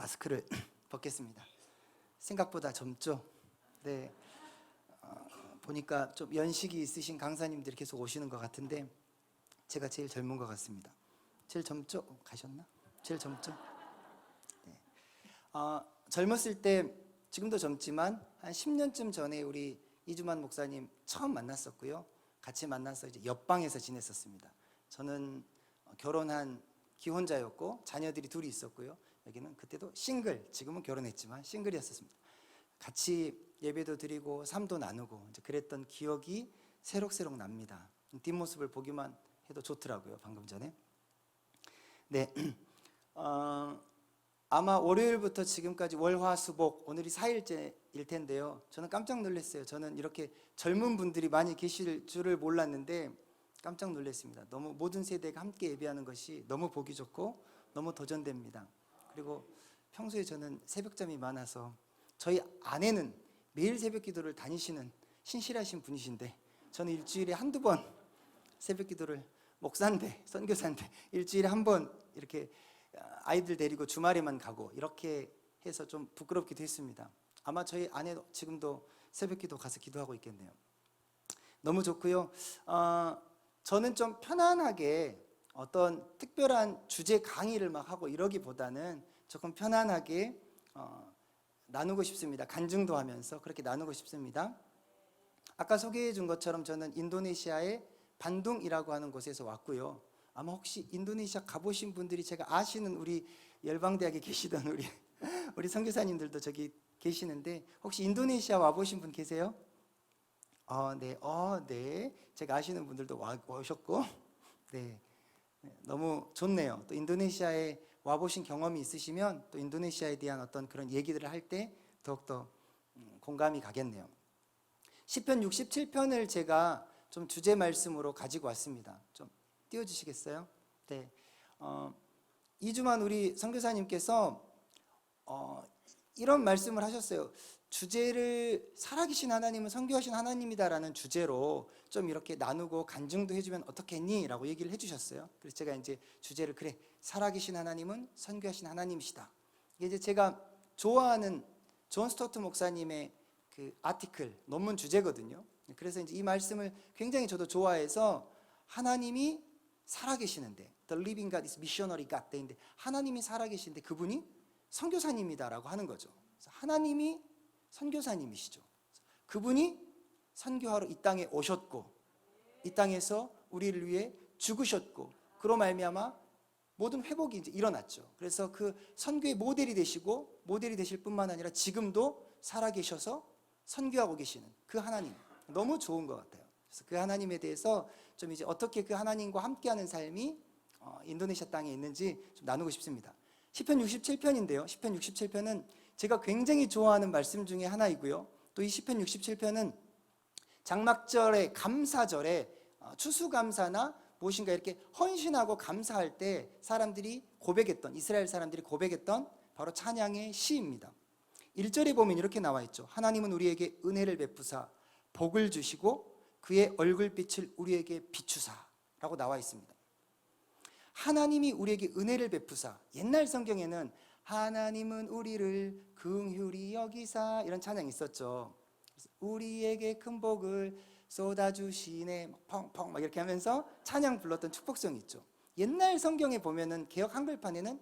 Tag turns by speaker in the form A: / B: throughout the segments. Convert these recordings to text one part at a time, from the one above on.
A: 마스크를 벗겠습니다. 생각보다 젊죠? 네. 보니까 좀 연식이 있으신 강사님들이 계속 오시는 것 같은데 제가 제일 젊은 것 같습니다. 제일 젊죠? 가셨나? 제일 젊죠? 네. 젊었을 때, 지금도 젊지만 한 10년쯤 전에 우리 이주만 목사님 처음 만났었고요. 같이 만나서 이제 옆방에서 지냈었습니다. 저는 결혼한 기혼자였고 자녀들이 둘이 있었고요. 여기는 그때도 싱글, 지금은 결혼했지만 싱글이었습니다. 같이 예배도 드리고 삶도 나누고 이제 그랬던 기억이 새록새록 납니다. 뒷모습을 보기만 해도 좋더라고요. 방금 전에. 네, 아마 월요일부터 지금까지 월화수목 오늘이 4일째일 텐데요. 저는 깜짝 놀랐어요. 저는 이렇게 젊은 분들이 많이 계실 줄을 몰랐는데 깜짝 놀랐습니다. 너무 모든 세대가 함께 예배하는 것이 너무 보기 좋고 너무 도전됩니다. 그리고 평소에 저는 새벽잠이 많아서 저희 아내는 매일 새벽 기도를 다니시는 신실하신 분이신데 저는 일주일에 한두 번 새벽 기도를, 목사인데 선교사인데 일주일에 한 번 이렇게 아이들 데리고 주말에만 가고 이렇게 해서 좀 부끄럽기도 했습니다. 아마 저희 아내도 지금도 새벽 기도 가서 기도하고 있겠네요. 너무 좋고요. 저는 좀 편안하게 어떤 특별한 주제 강의를 막 하고 이러기보다는 조금 편안하게 나누고 싶습니다. 간증도 하면서 그렇게 나누고 싶습니다. 아까 소개해 준 것처럼 저는 인도네시아의 반둥이라고 하는 곳에서 왔고요. 아마 혹시 인도네시아 가보신 분들이, 제가 아시는 우리 열방대학에 계시던 우리 선교사님들도 저기 계시는데 혹시 인도네시아 와보신 분 계세요? 네. 제가 아시는 분들도 오셨고, 네. 너무 좋네요. 또 인도네시아에 와보신 경험이 있으시면 또 인도네시아에 대한 어떤 그런 얘기들을 할 때 더욱더 공감이 가겠네요. 시편 67편을 제가 좀 주제 말씀으로 가지고 왔습니다. 좀 띄워주시겠어요? 네. 이주만 우리 선교사님께서 이런 말씀을 하셨어요. 주제를 살아계신 하나님은 선교하신 하나님이다라는 주제로 좀 이렇게 나누고 간증도 해주면 어떻겠니? 라고 얘기를 해주셨어요. 그래서 제가 이제 주제를, 그래, 살아계신 하나님은 선교하신 하나님이시다. 이게 이제 제가 좋아하는 존 스토트 목사님의 그 아티클, 논문 주제거든요. 그래서 이제 이 말씀을 굉장히 저도 좋아해서, 하나님이 살아계시는데, The living God is missionary God 인데 하나님이 살아계신데 그분이 선교사님이다라고 하는 거죠. 하나님이 선교사님이시죠. 그분이 선교하러 이 땅에 오셨고 이 땅에서 우리를 위해 죽으셨고 그로 말미암아 모든 회복이 이제 일어났죠. 그래서 그 선교의 모델이 되시고, 모델이 되실 뿐만 아니라 지금도 살아계셔서 선교하고 계시는 그 하나님, 너무 좋은 것 같아요. 그래서 그 하나님에 대해서 좀 이제 어떻게 그 하나님과 함께하는 삶이 인도네시아 땅에 있는지 좀 나누고 싶습니다. 시편 67편인데요. 시편 67편은 제가 굉장히 좋아하는 말씀 중에 하나이고요. 또 이 시편 67편은 장막절에, 감사절에 추수감사나 무엇인가 이렇게 헌신하고 감사할 때 사람들이 고백했던, 이스라엘 사람들이 고백했던 바로 찬양의 시입니다. 1절에 보면 이렇게 나와 있죠. 하나님은 우리에게 은혜를 베푸사 복을 주시고 그의 얼굴빛을 우리에게 비추사 라고 나와 있습니다. 하나님이 우리에게 은혜를 베푸사, 옛날 성경에는 하나님은 우리를 긍휼히 여기사 이런 찬양이 있었죠. 우리에게 큰 복을 쏟아주시네 펑펑 막 이렇게 하면서 찬양 불렀던 축복성이 있죠. 옛날 성경에 보면은 개역 한글판에는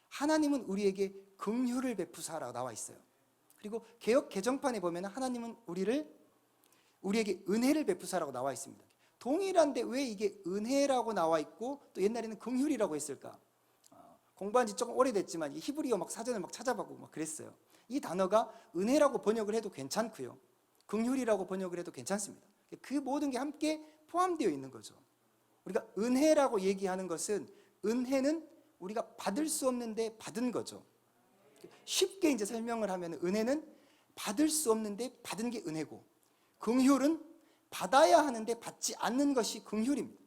A: 하나님은 우리에게 긍휼을 베푸사라고 나와 있어요. 그리고 개역 개정판에 보면은 하나님은 우리에게 은혜를 베푸사라고 나와 있습니다. 동일한데 왜 이게 은혜라고 나와 있고 또 옛날에는 긍휼이라고 했을까? 공부한 지 조금 오래됐지만 이 히브리어 막 사전을 막 찾아보고 막 그랬어요. 이 단어가 은혜라고 번역을 해도 괜찮고요, 긍휼이라고 번역을 해도 괜찮습니다. 그 모든 게 함께 포함되어 있는 거죠. 우리가 은혜라고 얘기하는 것은, 은혜는 우리가 받을 수 없는데 받은 거죠. 쉽게 이제 설명을 하면 은혜는 받을 수 없는데 받은 게 은혜고, 긍휼은 받아야 하는데 받지 않는 것이 긍휼입니다.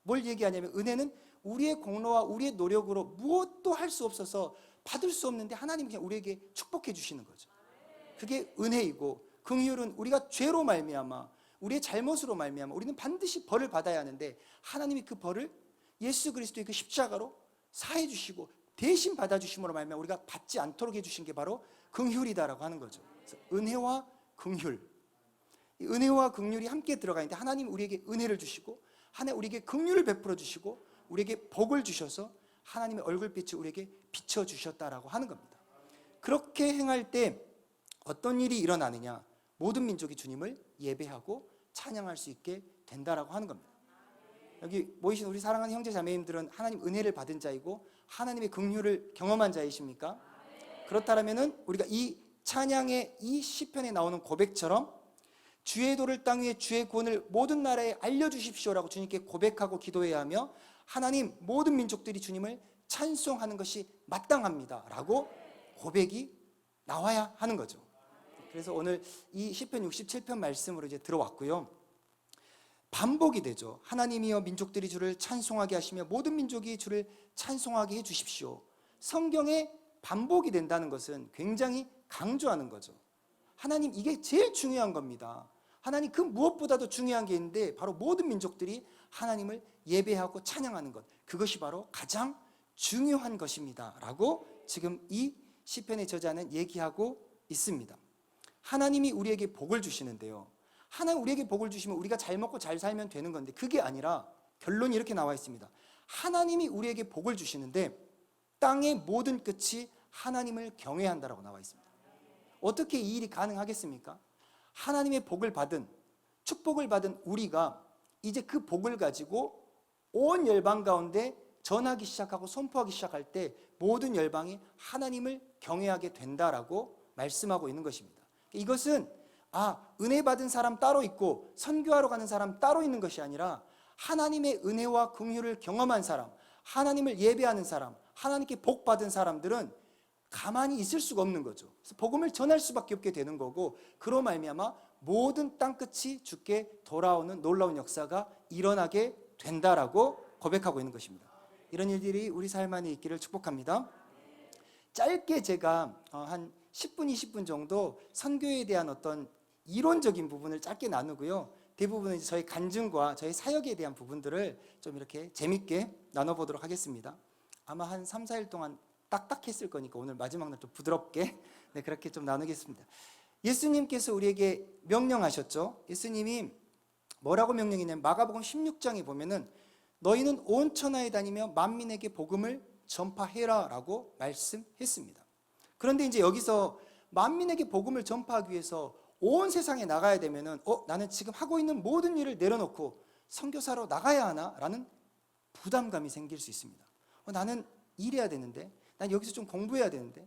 A: 뭘 얘기하냐면 은혜는 우리의 공로와 우리의 노력으로 무엇도 할 수 없어서 받을 수 없는데 하나님이 그냥 우리에게 축복해 주시는 거죠. 그게 은혜이고, 긍휼은 우리가 죄로 말미암아, 우리의 잘못으로 말미암아 우리는 반드시 벌을 받아야 하는데 하나님이 그 벌을 예수 그리스도의 그 십자가로 사해 주시고 대신 받아주심으로 말미암아 우리가 받지 않도록 해주신 게 바로 긍휼이다라고 하는 거죠. 그래서 은혜와 긍휼, 이 은혜와 긍휼이 함께 들어가 있는데 하나님 우리에게 은혜를 주시고 하나님 우리에게 긍휼을 베풀어 주시고 우리에게 복을 주셔서 하나님의 얼굴빛을 우리에게 비춰주셨다라고 하는 겁니다. 그렇게 행할 때 어떤 일이 일어나느냐, 모든 민족이 주님을 예배하고 찬양할 수 있게 된다라고 하는 겁니다. 여기 모이신 우리 사랑하는 형제 자매님들은 하나님 은혜를 받은 자이고 하나님의 긍휼을 경험한 자이십니까? 그렇다면은 우리가 이 찬양의 이 시편에 나오는 고백처럼 주의 도를 땅 위에 주의 구원을 모든 나라에 알려주십시오라고 주님께 고백하고 기도해야 하며 하나님 모든 민족들이 주님을 찬송하는 것이 마땅합니다 라고 고백이 나와야 하는 거죠. 그래서 오늘 이 시편 67편 말씀으로 이제 들어왔고요. 반복이 되죠. 하나님이여 민족들이 주를 찬송하게 하시며 모든 민족이 주를 찬송하게 해 주십시오. 성경에 반복이 된다는 것은 굉장히 강조하는 거죠. 하나님 이게 제일 중요한 겁니다. 하나님 그 무엇보다도 중요한 게 있는데 바로 모든 민족들이 하나님을 예배하고 찬양하는 것, 그것이 바로 가장 중요한 것입니다 라고 지금 이 시편의 저자는 얘기하고 있습니다. 하나님이 우리에게 복을 주시는데요, 하나님 우리에게 복을 주시면 우리가 잘 먹고 잘 살면 되는 건데 그게 아니라 결론이 이렇게 나와 있습니다. 하나님이 우리에게 복을 주시는데 땅의 모든 끝이 하나님을 경외한다라고 나와 있습니다. 어떻게 이 일이 가능하겠습니까? 하나님의 복을 받은, 축복을 받은 우리가 이제 그 복을 가지고 온 열방 가운데 전하기 시작하고 선포하기 시작할 때 모든 열방이 하나님을 경외하게 된다라고 말씀하고 있는 것입니다. 이것은 은혜 받은 사람 따로 있고 선교하러 가는 사람 따로 있는 것이 아니라 하나님의 은혜와 긍휼을 경험한 사람, 하나님을 예배하는 사람, 하나님께 복 받은 사람들은 가만히 있을 수가 없는 거죠. 그래서 복음을 전할 수밖에 없게 되는 거고, 그로 말미암아 모든 땅끝이 주께 돌아오는 놀라운 역사가 일어나게 된다라고 고백하고 있는 것입니다. 이런 일들이 우리 삶 안에 있기를 축복합니다. 짧게 제가 한 10분, 20분 정도 선교에 대한 어떤 이론적인 부분을 짧게 나누고요. 대부분은 이제 저희 간증과 저희 사역에 대한 부분들을 좀 이렇게 재밌게 나눠보도록 하겠습니다. 아마 한 3, 4일 동안 딱딱했을 거니까 오늘 마지막 날 좀 부드럽게 그렇게 좀 나누겠습니다. 예수님께서 우리에게 명령하셨죠. 예수님이 뭐라고 명령했냐면 마가복음 16장에 보면은 너희는 온 천하에 다니며 만민에게 복음을 전파해라 라고 말씀했습니다. 그런데 이제 여기서 만민에게 복음을 전파하기 위해서 온 세상에 나가야 되면은 나는 지금 하고 있는 모든 일을 내려놓고 선교사로 나가야 하나? 라는 부담감이 생길 수 있습니다. 나는 일해야 되는데, 난 여기서 좀 공부해야 되는데,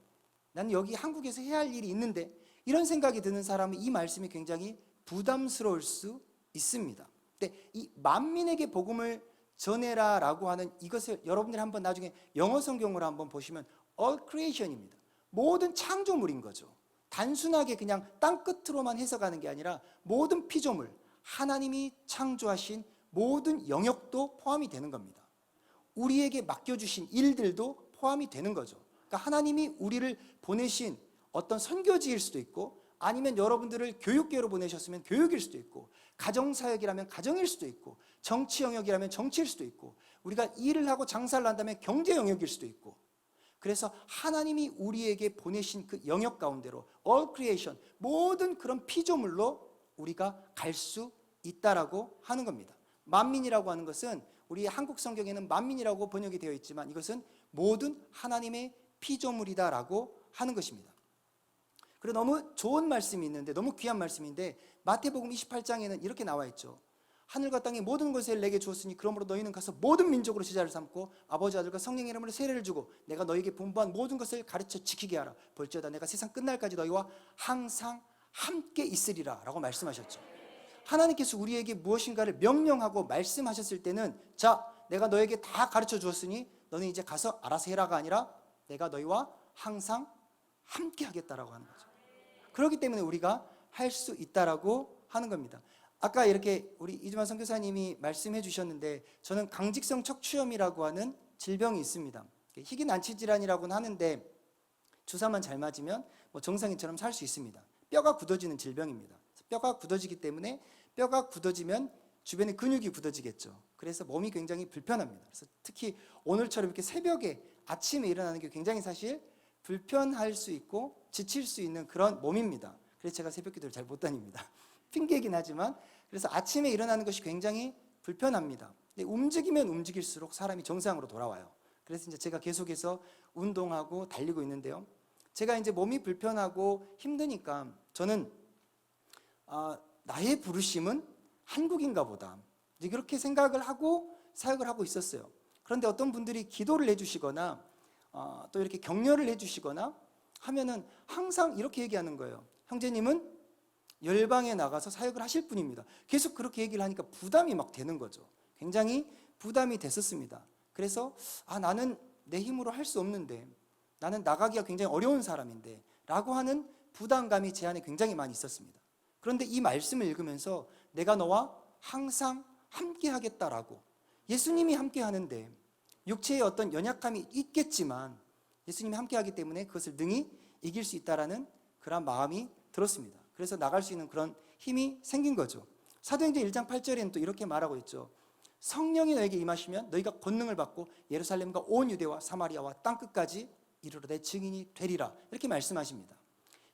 A: 나는 여기 한국에서 해야 할 일이 있는데, 이런 생각이 드는 사람은 이 말씀이 굉장히 부담스러울 수 있습니다. 근데 이 만민에게 복음을 전해라 라고 하는 이것을 여러분들이 한번 나중에 영어 성경으로 한번 보시면 all creation입니다. 모든 창조물인 거죠. 단순하게 그냥 땅끝으로만 해석하는 게 아니라 모든 피조물, 하나님이 창조하신 모든 영역도 포함이 되는 겁니다. 우리에게 맡겨주신 일들도 포함이 되는 거죠. 그러니까 하나님이 우리를 보내신 어떤 선교지일 수도 있고, 아니면 여러분들을 교육계로 보내셨으면 교육일 수도 있고, 가정사역이라면 가정일 수도 있고, 정치 영역이라면 정치일 수도 있고, 우리가 일을 하고 장사를 한다면 경제 영역일 수도 있고, 그래서 하나님이 우리에게 보내신 그 영역 가운데로 all creation, 모든 그런 피조물로 우리가 갈 수 있다라고 하는 겁니다. 만민이라고 하는 것은 우리 한국 성경에는 만민이라고 번역이 되어 있지만 이것은 모든 하나님의 피조물이다라고 하는 것입니다. 그리고 너무 좋은 말씀이 있는데, 너무 귀한 말씀인데 마태복음 28장에는 이렇게 나와 있죠. 하늘과 땅의 모든 것을 내게 주었으니 그러므로 너희는 가서 모든 민족으로 제자를 삼고 아버지 아들과 성령의 이름으로 세례를 주고 내가 너희에게 분부한 모든 것을 가르쳐 지키게 하라. 볼지어다 내가 세상 끝날까지 너희와 항상 함께 있으리라 라고 말씀하셨죠. 하나님께서 우리에게 무엇인가를 명령하고 말씀하셨을 때는 자, 내가 너에게 다 가르쳐 주었으니 너는 이제 가서 알아서 해라가 아니라 내가 너희와 항상 함께 하겠다라고 하는 거죠. 그렇기 때문에 우리가 할 수 있다라고 하는 겁니다. 아까 이렇게 우리 이주만 선교사님이 말씀해 주셨는데, 저는 강직성 척추염이라고 하는 질병이 있습니다. 희귀난치 질환이라고는 하는데 주사만 잘 맞으면 정상인처럼 살 수 있습니다. 뼈가 굳어지는 질병입니다. 뼈가 굳어지기 때문에 뼈가 굳어지면 주변에 근육이 굳어지겠죠. 그래서 몸이 굉장히 불편합니다. 그래서 특히 오늘처럼 이렇게 새벽에 아침에 일어나는 게 굉장히 사실 불편할 수 있고 지칠 수 있는 그런 몸입니다. 그래서 제가 새벽 기도를 잘 못 다닙니다. 핑계이긴 하지만, 그래서 아침에 일어나는 것이 굉장히 불편합니다. 근데 움직이면 움직일수록 사람이 정상으로 돌아와요. 그래서 이제 제가 계속해서 운동하고 달리고 있는데요. 제가 이제 몸이 불편하고 힘드니까 저는 나의 부르심은 한국인가 보다, 이제 그렇게 생각을 하고 사역을 하고 있었어요. 그런데 어떤 분들이 기도를 해주시거나 또 이렇게 격려를 해주시거나 하면은 항상 이렇게 얘기하는 거예요. 형제님은 열방에 나가서 사역을 하실 분입니다. 계속 그렇게 얘기를 하니까 부담이 막 되는 거죠. 굉장히 부담이 됐었습니다. 그래서 나는 내 힘으로 할 수 없는데, 나는 나가기가 굉장히 어려운 사람인데 라고 하는 부담감이 제 안에 굉장히 많이 있었습니다. 그런데 이 말씀을 읽으면서 내가 너와 항상 함께 하겠다라고, 예수님이 함께 하는데 육체의 어떤 연약함이 있겠지만 예수님이 함께 하기 때문에 그것을 능히 이길 수 있다라는 그런 마음이 들었습니다. 그래서 나갈 수 있는 그런 힘이 생긴 거죠. 사도행전 1장 8절에는 또 이렇게 말하고 있죠. 성령이 너에게 임하시면 너희가 권능을 받고 예루살렘과 온 유대와 사마리아와 땅끝까지 이르러 내 증인이 되리라, 이렇게 말씀하십니다.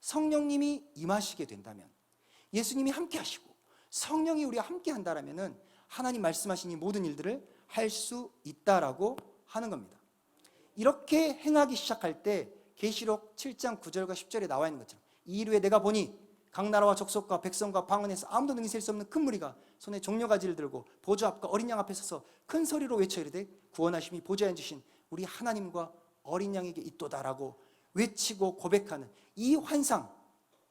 A: 성령님이 임하시게 된다면, 예수님이 함께 하시고 성령이 우리와 함께 한다라면은 하나님 말씀하신 이 모든 일들을 할 수 있다라고 하는 겁니다. 이렇게 행하기 시작할 때 계시록 7장 9절과 10절에 나와 있는 것처럼, 이 일 후에 내가 보니 각 나라와 족속과 백성과 방언에서 아무도 능히 셀 수 없는 큰 무리가 손에 종려가지를 들고 보좌 앞과 어린 양 앞에 서서 큰 소리로 외쳐 이르되 구원하심이 보좌에 앉으신 우리 하나님과 어린 양에게 있도다라고 외치고 고백하는 이 환상,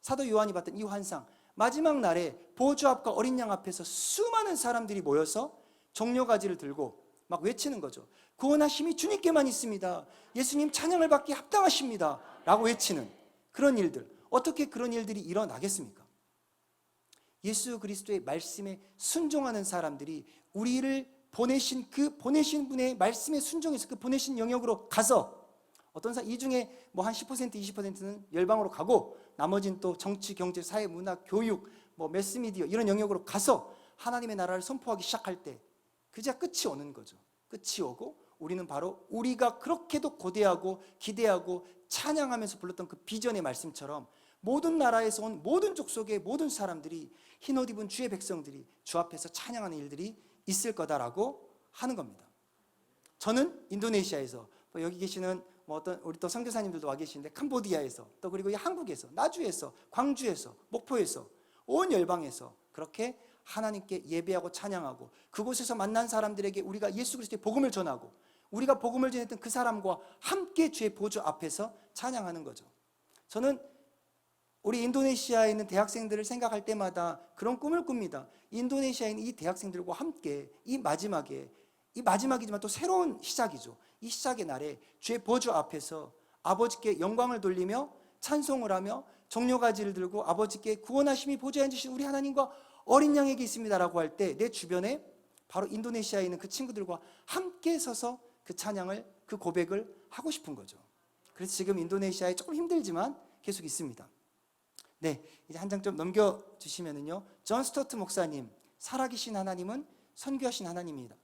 A: 사도 요한이 봤던 이 환상, 마지막 날에 보좌 앞과 어린 양 앞에서 수많은 사람들이 모여서 종려가지를 들고 막 외치는 거죠. 구원하심이 주님께만 있습니다. 예수님 찬양을 받기 합당하십니다 라고 외치는 그런 일들. 어떻게 그런 일들이 일어나겠습니까? 예수 그리스도의 말씀에 순종하는 사람들이 우리를 보내신 분의 말씀에 순종해서 그 보내신 영역으로 가서, 어떤 사람 이 중에 뭐 한 10%, 20%는 열방으로 가고 나머지는 또 정치, 경제, 사회, 문화, 교육, 뭐 매스미디어 이런 영역으로 가서 하나님의 나라를 선포하기 시작할 때 그저 끝이 오는 거죠. 끝이 오고 우리는 바로 우리가 그렇게도 고대하고 기대하고 찬양하면서 불렀던 그 비전의 말씀처럼 모든 나라에서 온 모든 족속의 모든 사람들이, 흰옷 입은 주의 백성들이 주 앞에서 찬양하는 일들이 있을 거다라고 하는 겁니다. 저는 인도네시아에서, 여기 계시는 어떤 우리 또 선교사님들도 와 계시는데 캄보디아에서, 또 그리고 한국에서, 나주에서, 광주에서, 목포에서, 온 열방에서 그렇게 하나님께 예배하고 찬양하고 그곳에서 만난 사람들에게 우리가 예수 그리스도의 복음을 전하고 우리가 복음을 전했던 그 사람과 함께 주의 보좌 앞에서 찬양하는 거죠. 저는 우리 인도네시아에 있는 대학생들을 생각할 때마다 그런 꿈을 꿉니다. 인도네시아에 있는 이 대학생들과 함께 이 마지막이지만 또 새로운 시작이죠. 이 시작의 날에 주의 보좌 앞에서 아버지께 영광을 돌리며 찬송을 하며 종려가지를 들고 아버지께 구원하심이 보좌에 앉으신 우리 하나님과 어린 양에게 있습니다라고 할 때 내 주변에 바로 인도네시아에 있는 그 친구들과 함께 서서 그 찬양을, 그 고백을 하고 싶은 거죠. 그래서 지금 인도네시아에 조금 힘들지만 계속 있습니다. 네, 이제 한 장 좀 넘겨주시면은요, 존 스토트 목사님, 살아계신 하나님은 선교하신 하나님입니다.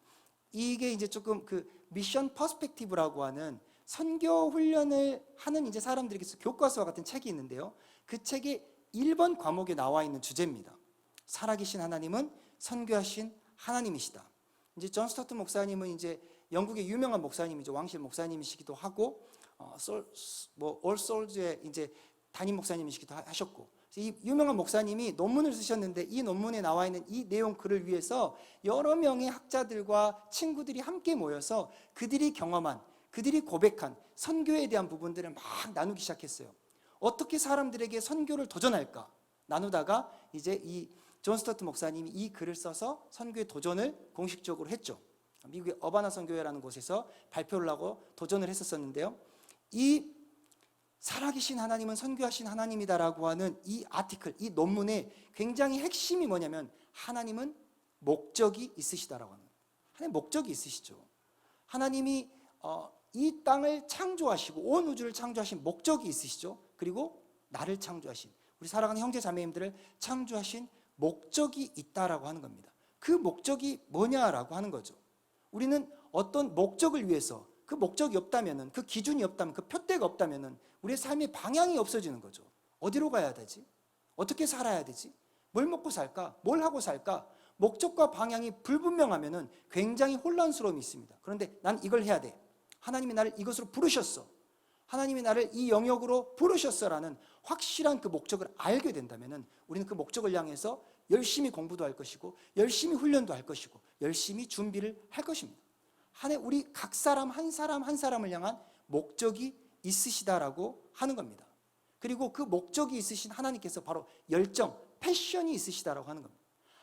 A: 이게 이제 조금 그 미션 퍼스펙티브라고 하는 선교 훈련을 하는 이제 사람들에게서 교과서와 같은 책이 있는데요, 그 책의 1번 과목에 나와 있는 주제입니다. 살아계신 하나님은 선교하신 하나님이시다. 이제 존 스토트 목사님은 이제 영국의 유명한 목사님이죠. 왕실 목사님이시기도 하고, 올 솔즈의 이제 담임 목사님이시기도 하셨고, 이 유명한 목사님이 논문을 쓰셨는데 이 논문에 나와 있는 이 내용 글을 위해서 여러 명의 학자들과 친구들이 함께 모여서 그들이 경험한, 그들이 고백한 선교에 대한 부분들을 막 나누기 시작했어요. 어떻게 사람들에게 선교를 도전할까 나누다가 이제 이 존 스토트 목사님이 이 글을 써서 선교의 도전을 공식적으로 했죠. 미국의 어바나 선교회라는 곳에서 발표를 하고 도전을 했었는데요. 이 살아계신 하나님은 선교하신 하나님이다라고 하는 이 아티클, 이 논문의 굉장히 핵심이 뭐냐면 하나님은 목적이 있으시다라고 하는 거예요. 하나님 목적이 있으시죠. 하나님이 이 땅을 창조하시고 온 우주를 창조하신 목적이 있으시죠. 그리고 나를 창조하신, 우리 사랑하는 형제 자매님들을 창조하신 목적이 있다라고 하는 겁니다. 그 목적이 뭐냐라고 하는 거죠. 우리는 어떤 목적을 위해서, 그 목적이 없다면은, 그 기준이 없다면, 그 표대가 없다면은 우리의 삶의 방향이 없어지는 거죠. 어디로 가야 되지? 어떻게 살아야 되지? 뭘 먹고 살까? 뭘 하고 살까? 목적과 방향이 불분명하면은 굉장히 혼란스러움이 있습니다. 그런데 난 이걸 해야 돼. 하나님이 나를 이것으로 부르셨어. 하나님이 나를 이 영역으로 부르셨어라는 확실한 그 목적을 알게 된다면은 우리는 그 목적을 향해서 열심히 공부도 할 것이고 열심히 훈련도 할 것이고 열심히 준비를 할 것입니다. 우리 각 사람 한 사람 한 사람을 향한 목적이 있으시다라고 하는 겁니다. 그리고 그 목적이 있으신 하나님께서 바로 열정, 패션이 있으시다라고 하는 겁니다.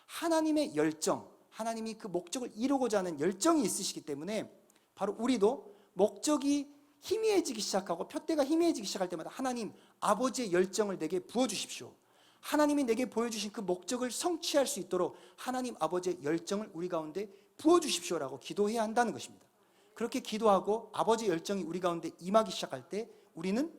A: 하나님의 열정, 하나님이 그 목적을 이루고자 하는 열정이 있으시기 때문에 바로 우리도 목적이 희미해지기 시작하고 표대가 희미해지기 시작할 때마다 하나님 아버지의 열정을 내게 부어주십시오. 하나님이 내게 보여주신 그 목적을 성취할 수 있도록 하나님 아버지의 열정을 우리 가운데 부어주십시오라고 기도해야 한다는 것입니다. 그렇게 기도하고 아버지의 열정이 우리 가운데 임하기 시작할 때 우리는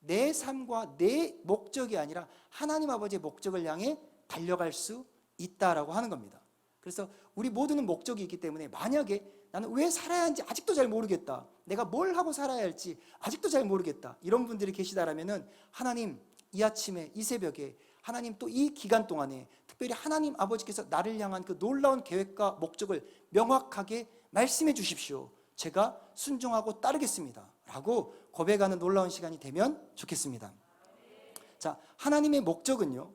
A: 내 삶과 내 목적이 아니라 하나님 아버지의 목적을 향해 달려갈 수 있다라고 하는 겁니다. 그래서 우리 모두는 목적이 있기 때문에 만약에 나는 왜 살아야 하는지 아직도 잘 모르겠다, 내가 뭘 하고 살아야 할지 아직도 잘 모르겠다, 이런 분들이 계시다라면은 하나님 이 아침에 이 새벽에 하나님 또 이 기간 동안에 특별히 하나님 아버지께서 나를 향한 그 놀라운 계획과 목적을 명확하게 말씀해 주십시오. 제가 순종하고 따르겠습니다 라고 고백하는 놀라운 시간이 되면 좋겠습니다. 자, 하나님의 목적은요,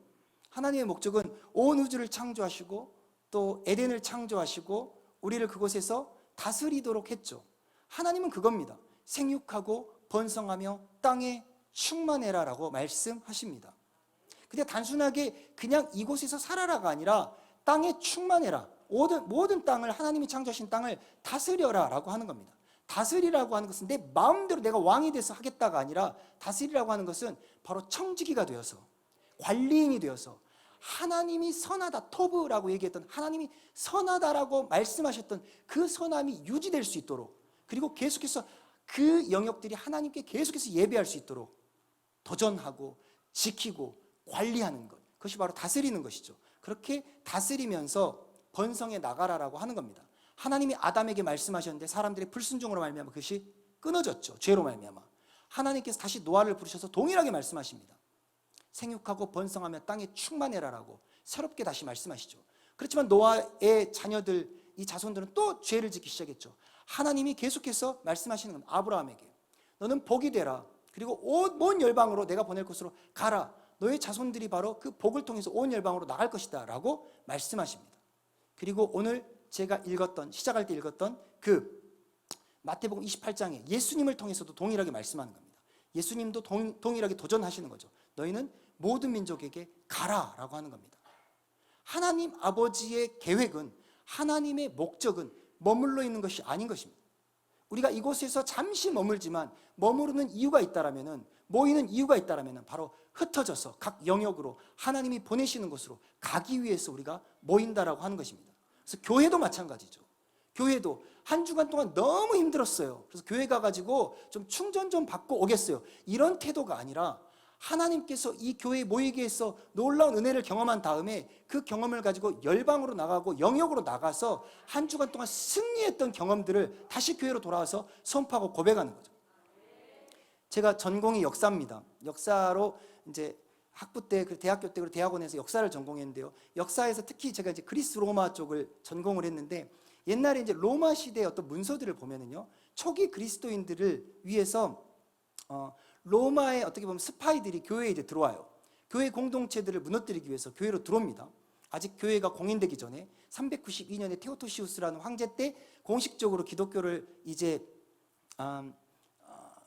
A: 하나님의 목적은 온 우주를 창조하시고 또 에덴을 창조하시고 우리를 그곳에서 다스리도록 했죠. 하나님은 그겁니다. 생육하고 번성하며 땅에 충만해라 라고 말씀하십니다. 근데 단순하게 그냥 이곳에서 살아라가 아니라 땅에 충만해라, 모든 땅을, 하나님이 창조하신 땅을 다스려라 라고 하는 겁니다. 다스리라고 하는 것은 내 마음대로 내가 왕이 돼서 하겠다가 아니라 다스리라고 하는 것은 바로 청지기가 되어서 관리인이 되어서 하나님이 선하다, 토브라고 얘기했던 하나님이 선하다라고 말씀하셨던 그 선함이 유지될 수 있도록, 그리고 계속해서 그 영역들이 하나님께 계속해서 예배할 수 있도록 도전하고 지키고 관리하는 것, 그것이 바로 다스리는 것이죠. 그렇게 다스리면서 번성해 나가라라고 하는 겁니다. 하나님이 아담에게 말씀하셨는데 사람들의 불순종으로 말미암아 그것이 끊어졌죠. 죄로 말미암아. 하나님께서 다시 노아를 부르셔서 동일하게 말씀하십니다. 생육하고 번성하며 땅에 충만해라라고 새롭게 다시 말씀하시죠. 그렇지만 노아의 자녀들, 이 자손들은 또 죄를 짓기 시작했죠. 하나님이 계속해서 말씀하시는 겁니다. 아브라함에게 너는 복이 되라, 그리고 온 열방으로 내가 보낼 곳으로 가라, 너의 자손들이 바로 그 복을 통해서 온 열방으로 나갈 것이다 라고 말씀하십니다. 그리고 오늘 제가 시작할 때 읽었던 그 마태복음 28장에 예수님을 통해서도 동일하게 말씀하는 겁니다. 예수님도 동일하게 도전하시는 거죠. 너희는 모든 민족에게 가라 라고 하는 겁니다. 하나님 아버지의 계획은, 하나님의 목적은 머물러 있는 것이 아닌 것입니다. 우리가 이곳에서 잠시 머물지만 머무르는 이유가 있다라면은, 모이는 이유가 있다라면은 바로 흩어져서 각 영역으로 하나님이 보내시는 곳으로 가기 위해서 우리가 모인다라고 하는 것입니다. 그래서 교회도 마찬가지죠. 교회도 한 주간 동안 너무 힘들었어요. 그래서 교회 가가지고 좀 충전 좀 받고 오겠어요, 이런 태도가 아니라 하나님께서 이 교회에 모이게 해서 놀라운 은혜를 경험한 다음에 그 경험을 가지고 열방으로 나가고 영역으로 나가서 한 주간 동안 승리했던 경험들을 다시 교회로 돌아와서 선포하고 고백하는 거죠. 제가 전공이 역사입니다. 역사로 이제 학부 때, 대학교 때, 그리고 대학원에서 역사를 전공했는데요. 역사에서 특히 제가 이제 그리스 로마 쪽을 전공을 했는데, 옛날에 이제 로마 시대의 어떤 문서들을 보면은요, 초기 그리스도인들을 위해서 로마의 어떻게 보면 스파이들이 교회에 이제 들어와요. 교회 공동체들을 무너뜨리기 위해서 교회로 들어옵니다. 아직 교회가 공인되기 전에 392년에 테오토시우스라는 황제 때 공식적으로 기독교를 이제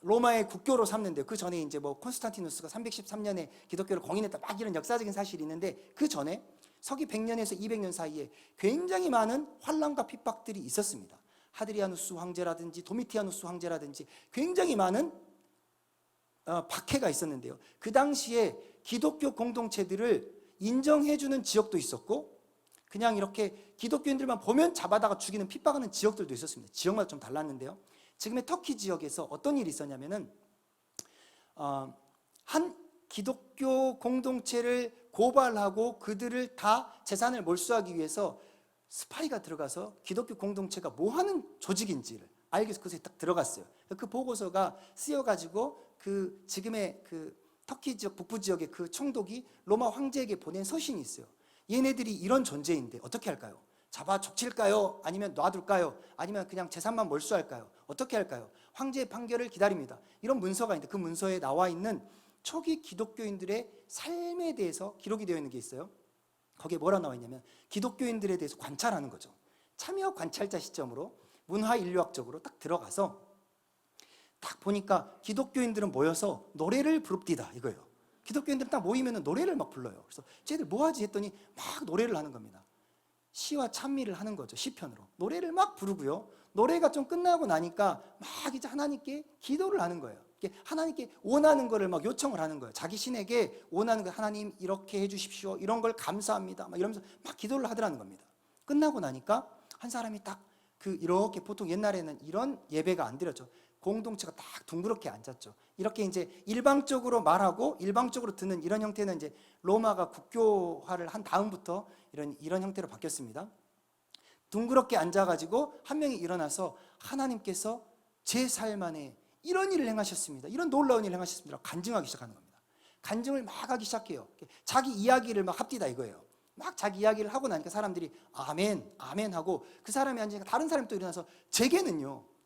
A: 로마의 국교로 삼는데, 그 전에 이제 뭐 콘스탄티누스가 313년에 기독교를 공인했다, 막 이런 역사적인 사실이 있는데, 그 전에 서기 100년에서 200년 사이에 굉장히 많은 환난과 핍박들이 있었습니다. 하드리아누스 황제라든지 도미티아누스 황제라든지 굉장히 많은 박해가 있었는데요. 그 당시에 기독교 공동체들을 인정해주는 지역도 있었고, 그냥 이렇게 기독교인들만 보면 잡아다가 죽이는, 핍박하는 지역들도 있었습니다. 지역마다 좀 달랐는데요. 지금의 터키 지역에서 어떤 일이 있었냐면은 한 기독교 공동체를 고발하고 그들을 다 재산을 몰수하기 위해서 스파이가 들어가서 기독교 공동체가 뭐 하는 조직인지를 알기 위해서 그것에 딱 들어갔어요. 그 보고서가 쓰여가지고 그 지금의 그 터키 지역 북부 지역의 그 총독이 로마 황제에게 보낸 서신이 있어요. 얘네들이 이런 존재인데 어떻게 할까요? 잡아 족칠까요? 아니면 놔둘까요? 아니면 그냥 재산만 몰수할까요? 어떻게 할까요? 황제의 판결을 기다립니다. 이런 문서가 있는데 그 문서에 나와 있는 초기 기독교인들의 삶에 대해서 기록이 되어 있는 게 있어요. 거기에 뭐라 나와 있냐면 기독교인들에 대해서 관찰하는 거죠. 참여 관찰자 시점으로 문화인류학적으로 딱 들어가서 딱 보니까 기독교인들은 모여서 노래를 부릅디다 이거예요. 기독교인들은 딱 모이면 노래를 막 불러요. 그래서 쟤들 뭐하지 했더니 막 노래를 하는 겁니다. 시와 찬미를 하는 거죠. 시편으로 노래를 막 부르고요. 노래가 좀 끝나고 나니까 막 이제 하나님께 기도를 하는 거예요. 하나님께 원하는 거를 막 요청을 하는 거예요. 자기 신에게 원하는 거, 하나님 이렇게 해주십시오, 이런 걸 감사합니다 막 이러면서 막 기도를 하더라는 겁니다. 끝나고 나니까 한 사람이 딱 이렇게 보통 옛날에는 이런 예배가 안 드렸죠. 공동체가 딱 둥그렇게 앉았죠. 이렇게 이제 일방적으로 말하고 일방적으로 듣는 이런 형태는 이제 로마가 국교화를 한 다음부터 이런 형태로 바뀌었습니다. 둥그렇게 앉아가지고 한 명이 일어나서 하나님께서 제 삶 안에 이런 일을 행하셨습니다, 이런 놀라운 일을 행하셨습니다 간증하기 시작하는 겁니다. 간증을 막 하기 시작해요. 자기 이야기를 막 합디다 이거예요. 막 자기 이야기를 하고 나니까 사람들이 아멘 아멘 하고 그 사람이 앉으니까 다른 사람이 또 일어나서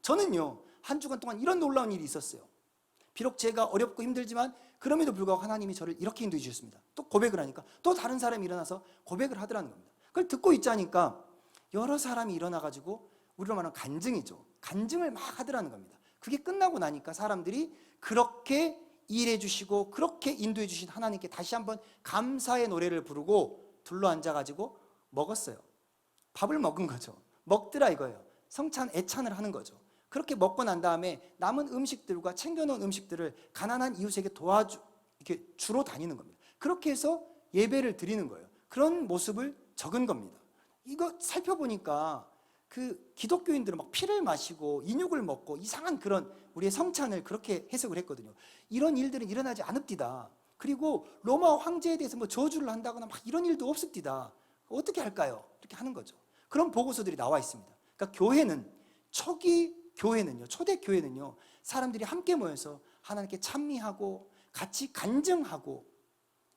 A: 저는요 한 주간 동안 이런 놀라운 일이 있었어요. 비록 제가 어렵고 힘들지만 그럼에도 불구하고 하나님이 저를 이렇게 인도해 주셨습니다. 또 고백을 하니까 또 다른 사람이 일어나서 고백을 하더라는 겁니다. 그걸 듣고 있자니까 여러 사람이 일어나가지고 우리로 말하면 간증이죠. 간증을 막 하더라는 겁니다. 그게 끝나고 나니까 사람들이 그렇게 일해 주시고 그렇게 인도해 주신 하나님께 다시 한번 감사의 노래를 부르고 둘러앉아가지고 먹었어요. 밥을 먹은 거죠. 먹더라 이거예요. 성찬 애찬을 하는 거죠. 그렇게 먹고 난 다음에 남은 음식들과 챙겨놓은 음식들을 가난한 이웃에게 이렇게 주러 다니는 겁니다. 그렇게 해서 예배를 드리는 거예요. 그런 모습을 적은 겁니다. 이거 살펴보니까 그 기독교인들은 막 피를 마시고 인육을 먹고 이상한 그런 우리의 성찬을 그렇게 해석을 했거든요. 이런 일들은 일어나지 않읍디다. 그리고 로마 황제에 대해서 뭐 저주를 한다거나 막 이런 일도 없읍디다. 어떻게 할까요? 이렇게 하는 거죠. 그런 보고서들이 나와 있습니다. 그러니까 초대 교회는요, 사람들이 함께 모여서 하나님께 찬미하고 같이 간증하고,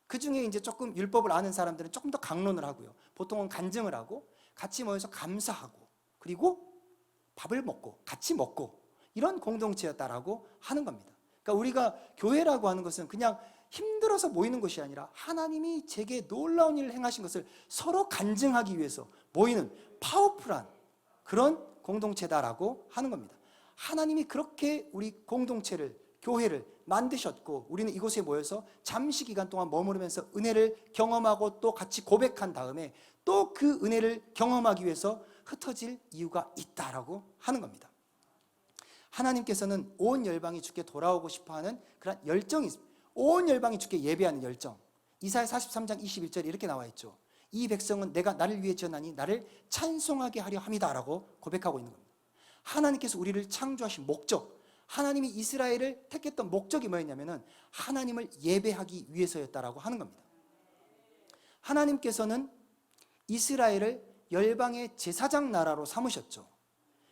A: 그 중에 이제 조금 율법을 아는 사람들은 조금 더 강론을 하고요. 보통은 간증을 하고 같이 모여서 감사하고 그리고 밥을 먹고 같이 먹고 이런 공동체였다라고 하는 겁니다. 그러니까 우리가 교회라고 하는 것은 그냥 힘들어서 모이는 것이 아니라 하나님이 제게 놀라운 일을 행하신 것을 서로 간증하기 위해서 모이는 파워풀한 그런 공동체다라고 하는 겁니다. 하나님이 그렇게 우리 공동체를, 교회를 만드셨고 우리는 이곳에 모여서 잠시 기간 동안 머무르면서 은혜를 경험하고 또 같이 고백한 다음에 또 그 은혜를 경험하기 위해서 흩어질 이유가 있다라고 하는 겁니다. 하나님께서는 온 열방이 주께 돌아오고 싶어하는 그런 열정이 있습니다. 온 열방이 주께 예배하는 열정. 이사야 43장 21절에 이렇게 나와 있죠. 이 백성은 내가 나를 위해 지었나니 나를 찬송하게 하려 함이다라고 고백하고 있는 겁니다. 하나님께서 우리를 창조하신 목적, 하나님이 이스라엘을 택했던 목적이 뭐였냐면은 하나님을 예배하기 위해서였다라고 하는 겁니다. 하나님께서는 이스라엘을 열방의 제사장 나라로 삼으셨죠.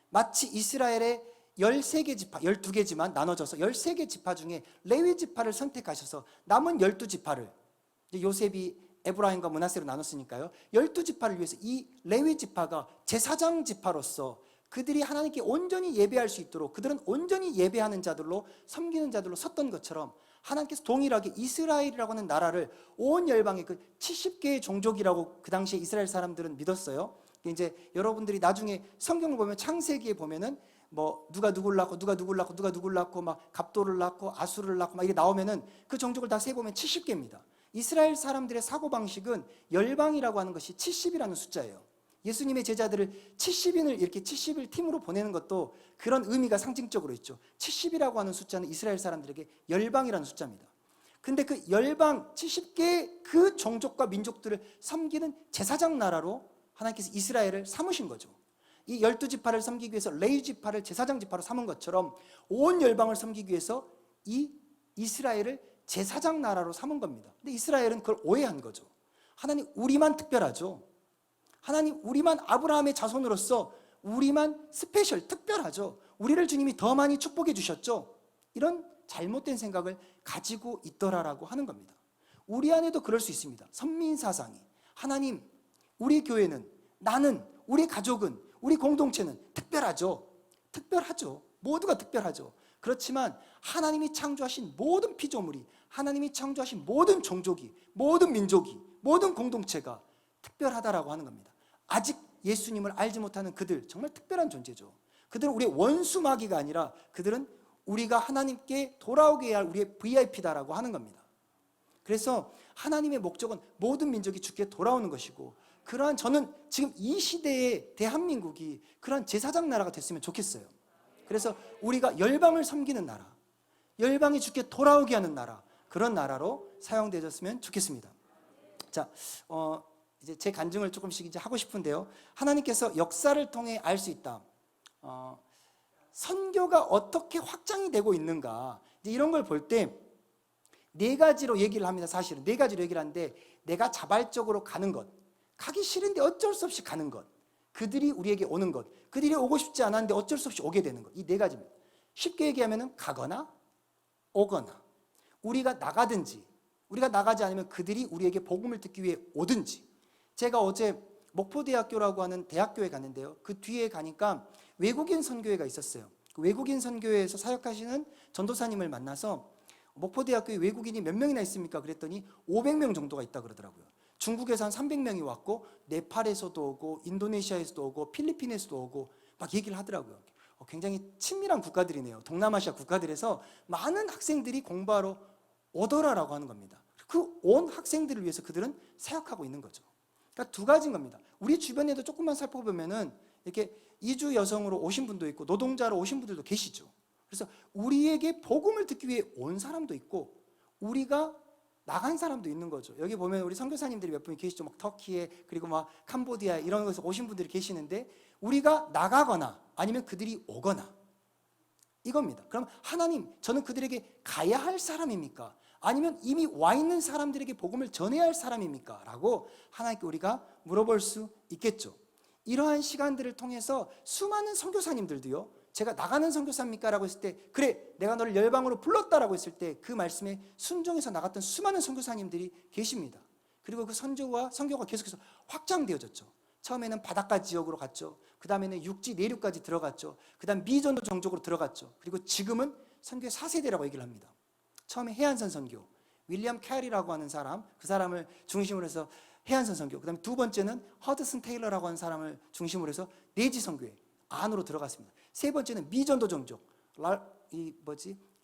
A: 마치 이스라엘의 13개 지파, 12개지만 나눠져서 13개 지파 중에 레위 지파를 선택하셔서 남은 12지파를, 요셉이 에브라임과 므낫세로 나눴으니까요, 12지파를 위해서 이 레위 지파가 제사장 지파로서 그들이 하나님께 온전히 예배할 수 있도록 그들은 온전히 예배하는 자들로, 섬기는 자들로 섰던 것처럼 하나님께서 동일하게 이스라엘이라고 하는 나라를 온 열방의 그 70개의 종족이라고 그 당시에 이스라엘 사람들은 믿었어요. 이제 여러분들이 나중에 성경을 보면 창세기에 보면은 뭐 누가 누구를 낳고 막 갑돌을 낳고 아수를 낳고 막 이게 나오면은 그 종족을 다 세보면 70개입니다. 이스라엘 사람들의 사고방식은 열방이라고 하는 것이 70이라는 숫자예요. 예수님의 제자들을 70인을 이렇게 70일 팀으로 보내는 것도 그런 의미가 상징적으로 있죠. 70이라고 하는 숫자는 이스라엘 사람들에게 열방이라는 숫자입니다. 근데 그 열방 70개의 그 종족과 민족들을 섬기는 제사장 나라로 하나님께서 이스라엘을 삼으신 거죠. 이 12지파를 섬기기 위해서 레위 지파를 제사장 지파로 삼은 것처럼 온 열방을 섬기기 위해서 이 이스라엘을 제사장 나라로 삼은 겁니다. 근데 이스라엘은 그걸 오해한 거죠. 하나님 우리만 특별하죠. 하나님 우리만 아브라함의 자손으로서 우리만 스페셜, 특별하죠. 우리를 주님이 더 많이 축복해 주셨죠? 이런 잘못된 생각을 가지고 있더라라고 하는 겁니다. 우리 안에도 그럴 수 있습니다. 선민사상이 하나님, 우리 교회는, 나는, 우리 가족은, 우리 공동체는 특별하죠. 특별하죠. 모두가 특별하죠. 그렇지만 하나님이 창조하신 모든 피조물이, 하나님이 창조하신 모든 종족이, 모든 민족이, 모든 공동체가 특별하다라고 하는 겁니다. 아직 예수님을 알지 못하는 그들, 정말 특별한 존재죠. 그들은 우리의 원수마귀가 아니라 그들은 우리가 하나님께 돌아오게 해야 할 우리의 VIP다라고 하는 겁니다. 그래서 하나님의 목적은 모든 민족이 주께 돌아오는 것이고, 그러한, 저는 지금 이 시대의 대한민국이 그러한 제사장 나라가 됐으면 좋겠어요. 그래서 우리가 열방을 섬기는 나라, 열방이 주께 돌아오게 하는 나라, 그런 나라로 사용되었으면 좋겠습니다. 자, 이제 제 간증을 조금씩 이제 하고 싶은데요. 하나님께서 역사를 통해 알 수 있다. 선교가 어떻게 확장이 되고 있는가, 이제 이런 걸 볼 때 네 가지로 얘기를 합니다. 사실은 네 가지로 얘기를 하는데, 내가 자발적으로 가는 것, 가기 싫은데 어쩔 수 없이 가는 것, 그들이 우리에게 오는 것, 그들이 오고 싶지 않았는데 어쩔 수 없이 오게 되는 것, 이 네 가지입니다. 쉽게 얘기하면 가거나 오거나, 우리가 나가든지 우리가 나가지 않으면 그들이 우리에게 복음을 듣기 위해 오든지. 제가 어제 목포대학교라고 하는 대학교에 갔는데요, 그 뒤에 가니까 외국인 선교회가 있었어요. 그 외국인 선교회에서 사역하시는 전도사님을 만나서 목포대학교에 외국인이 몇 명이나 있습니까? 그랬더니 500명 정도가 있다 그러더라고요. 중국에서 한 300명이 왔고, 네팔에서도 오고, 인도네시아에서도 오고, 필리핀에서도 오고, 막 얘기를 하더라고요. 굉장히 친밀한 국가들이네요. 동남아시아 국가들에서 많은 학생들이 공부하러 오더라라고 하는 겁니다. 그 온 학생들을 위해서 그들은 사역하고 있는 거죠. 그러니까 두 가지인 겁니다. 우리 주변에도 조금만 살펴보면은 이렇게 이주 여성으로 오신 분도 있고, 노동자로 오신 분들도 계시죠. 그래서 우리에게 복음을 듣기 위해 온 사람도 있고, 우리가 나간 사람도 있는 거죠. 여기 보면 우리 선교사님들이 몇 분이 계시죠. 막 터키에, 그리고 막 캄보디아 이런 곳에서 오신 분들이 계시는데, 우리가 나가거나 아니면 그들이 오거나, 이겁니다. 그럼 하나님, 저는 그들에게 가야 할 사람입니까? 아니면 이미 와 있는 사람들에게 복음을 전해야 할 사람입니까? 라고 하나님께 우리가 물어볼 수 있겠죠. 이러한 시간들을 통해서 수많은 선교사님들도요, 제가 나가는 선교사입니까? 라고 했을 때, 그래, 내가 너를 열방으로 불렀다라고 했을 때 그 말씀에 순종해서 나갔던 수많은 선교사님들이 계십니다. 그리고 그 선교가 계속해서 확장되어졌죠. 처음에는 바닷가 지역으로 갔죠. 그 다음에는 육지 내륙까지 들어갔죠. 그 다음 미전도 정족으로 들어갔죠. 그리고 지금은 선교의 4세대라고 얘기를 합니다. 처음에 해안선 선교, 윌리엄 캐리라고 하는 사람, 그 사람을 중심으로 해서 해안선 선교, 그 다음에 두 번째는 허드슨 테일러라고 하는 사람을 중심으로 해서 내지 선교회 안으로 들어갔습니다. 세 번째는 미전도 종족,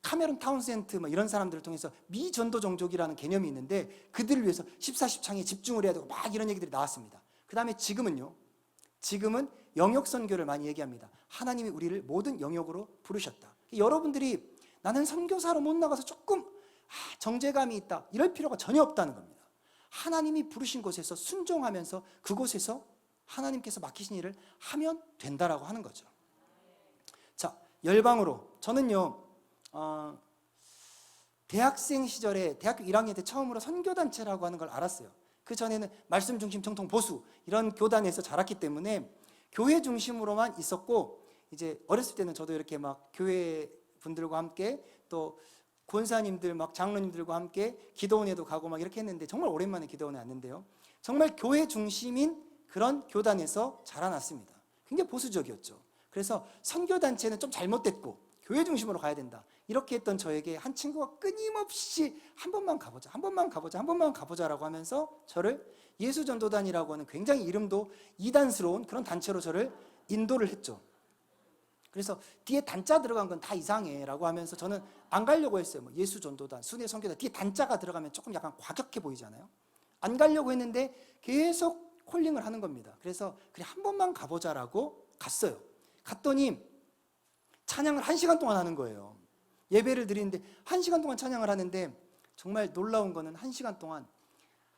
A: 카메론 타운센트 이런 사람들을 통해서 미전도 종족이라는 개념이 있는데, 그들을 위해서 14십창에 집중을 해야 되고 막 이런 얘기들이 나왔습니다. 그 다음에 지금은 영역 선교를 많이 얘기합니다. 하나님이 우리를 모든 영역으로 부르셨다. 여러분들이 나는 선교사로 못 나가서 조금 정죄감이 있다, 이럴 필요가 전혀 없다는 겁니다. 하나님이 부르신 곳에서 순종하면서 그곳에서 하나님께서 맡기신 일을 하면 된다라고 하는 거죠. 자, 열방으로, 저는요 대학생 시절에 대학교 1학년 때 처음으로 선교단체라고 하는 걸 알았어요. 그 전에는 말씀 중심 정통 보수 이런 교단에서 자랐기 때문에 교회 중심으로만 있었고, 이제 어렸을 때는 저도 이렇게 막 교회 분들과 함께, 또 권사님들 장로님들과 함께 기도원에도 가고 막 이렇게 했는데, 정말 오랜만에 기도원에 왔는데요, 정말 교회 중심인 그런 교단에서 자라났습니다. 굉장히 보수적이었죠. 그래서 선교단체는 좀 잘못됐고 교회 중심으로 가야 된다, 이렇게 했던 저에게 한 친구가 끊임없이 한 번만 가보자라고 하면서 저를 예수전도단이라고 하는 굉장히 이름도 이단스러운 그런 단체로 저를 인도를 했죠. 그래서 뒤에 단자 들어간 건 다 이상해 라고 하면서 저는 안 가려고 했어요. 예수전도단, 순회선교단, 뒤에 단자가 들어가면 조금 약간 과격해 보이잖아요. 안 가려고 했는데 계속 콜링을 하는 겁니다. 그래서 그래, 한 번만 가보자라고 갔어요. 갔더니 찬양을 1시간 동안 하는 거예요. 예배를 드리는데 1시간 동안 찬양을 하는데, 정말 놀라운 거는 1시간 동안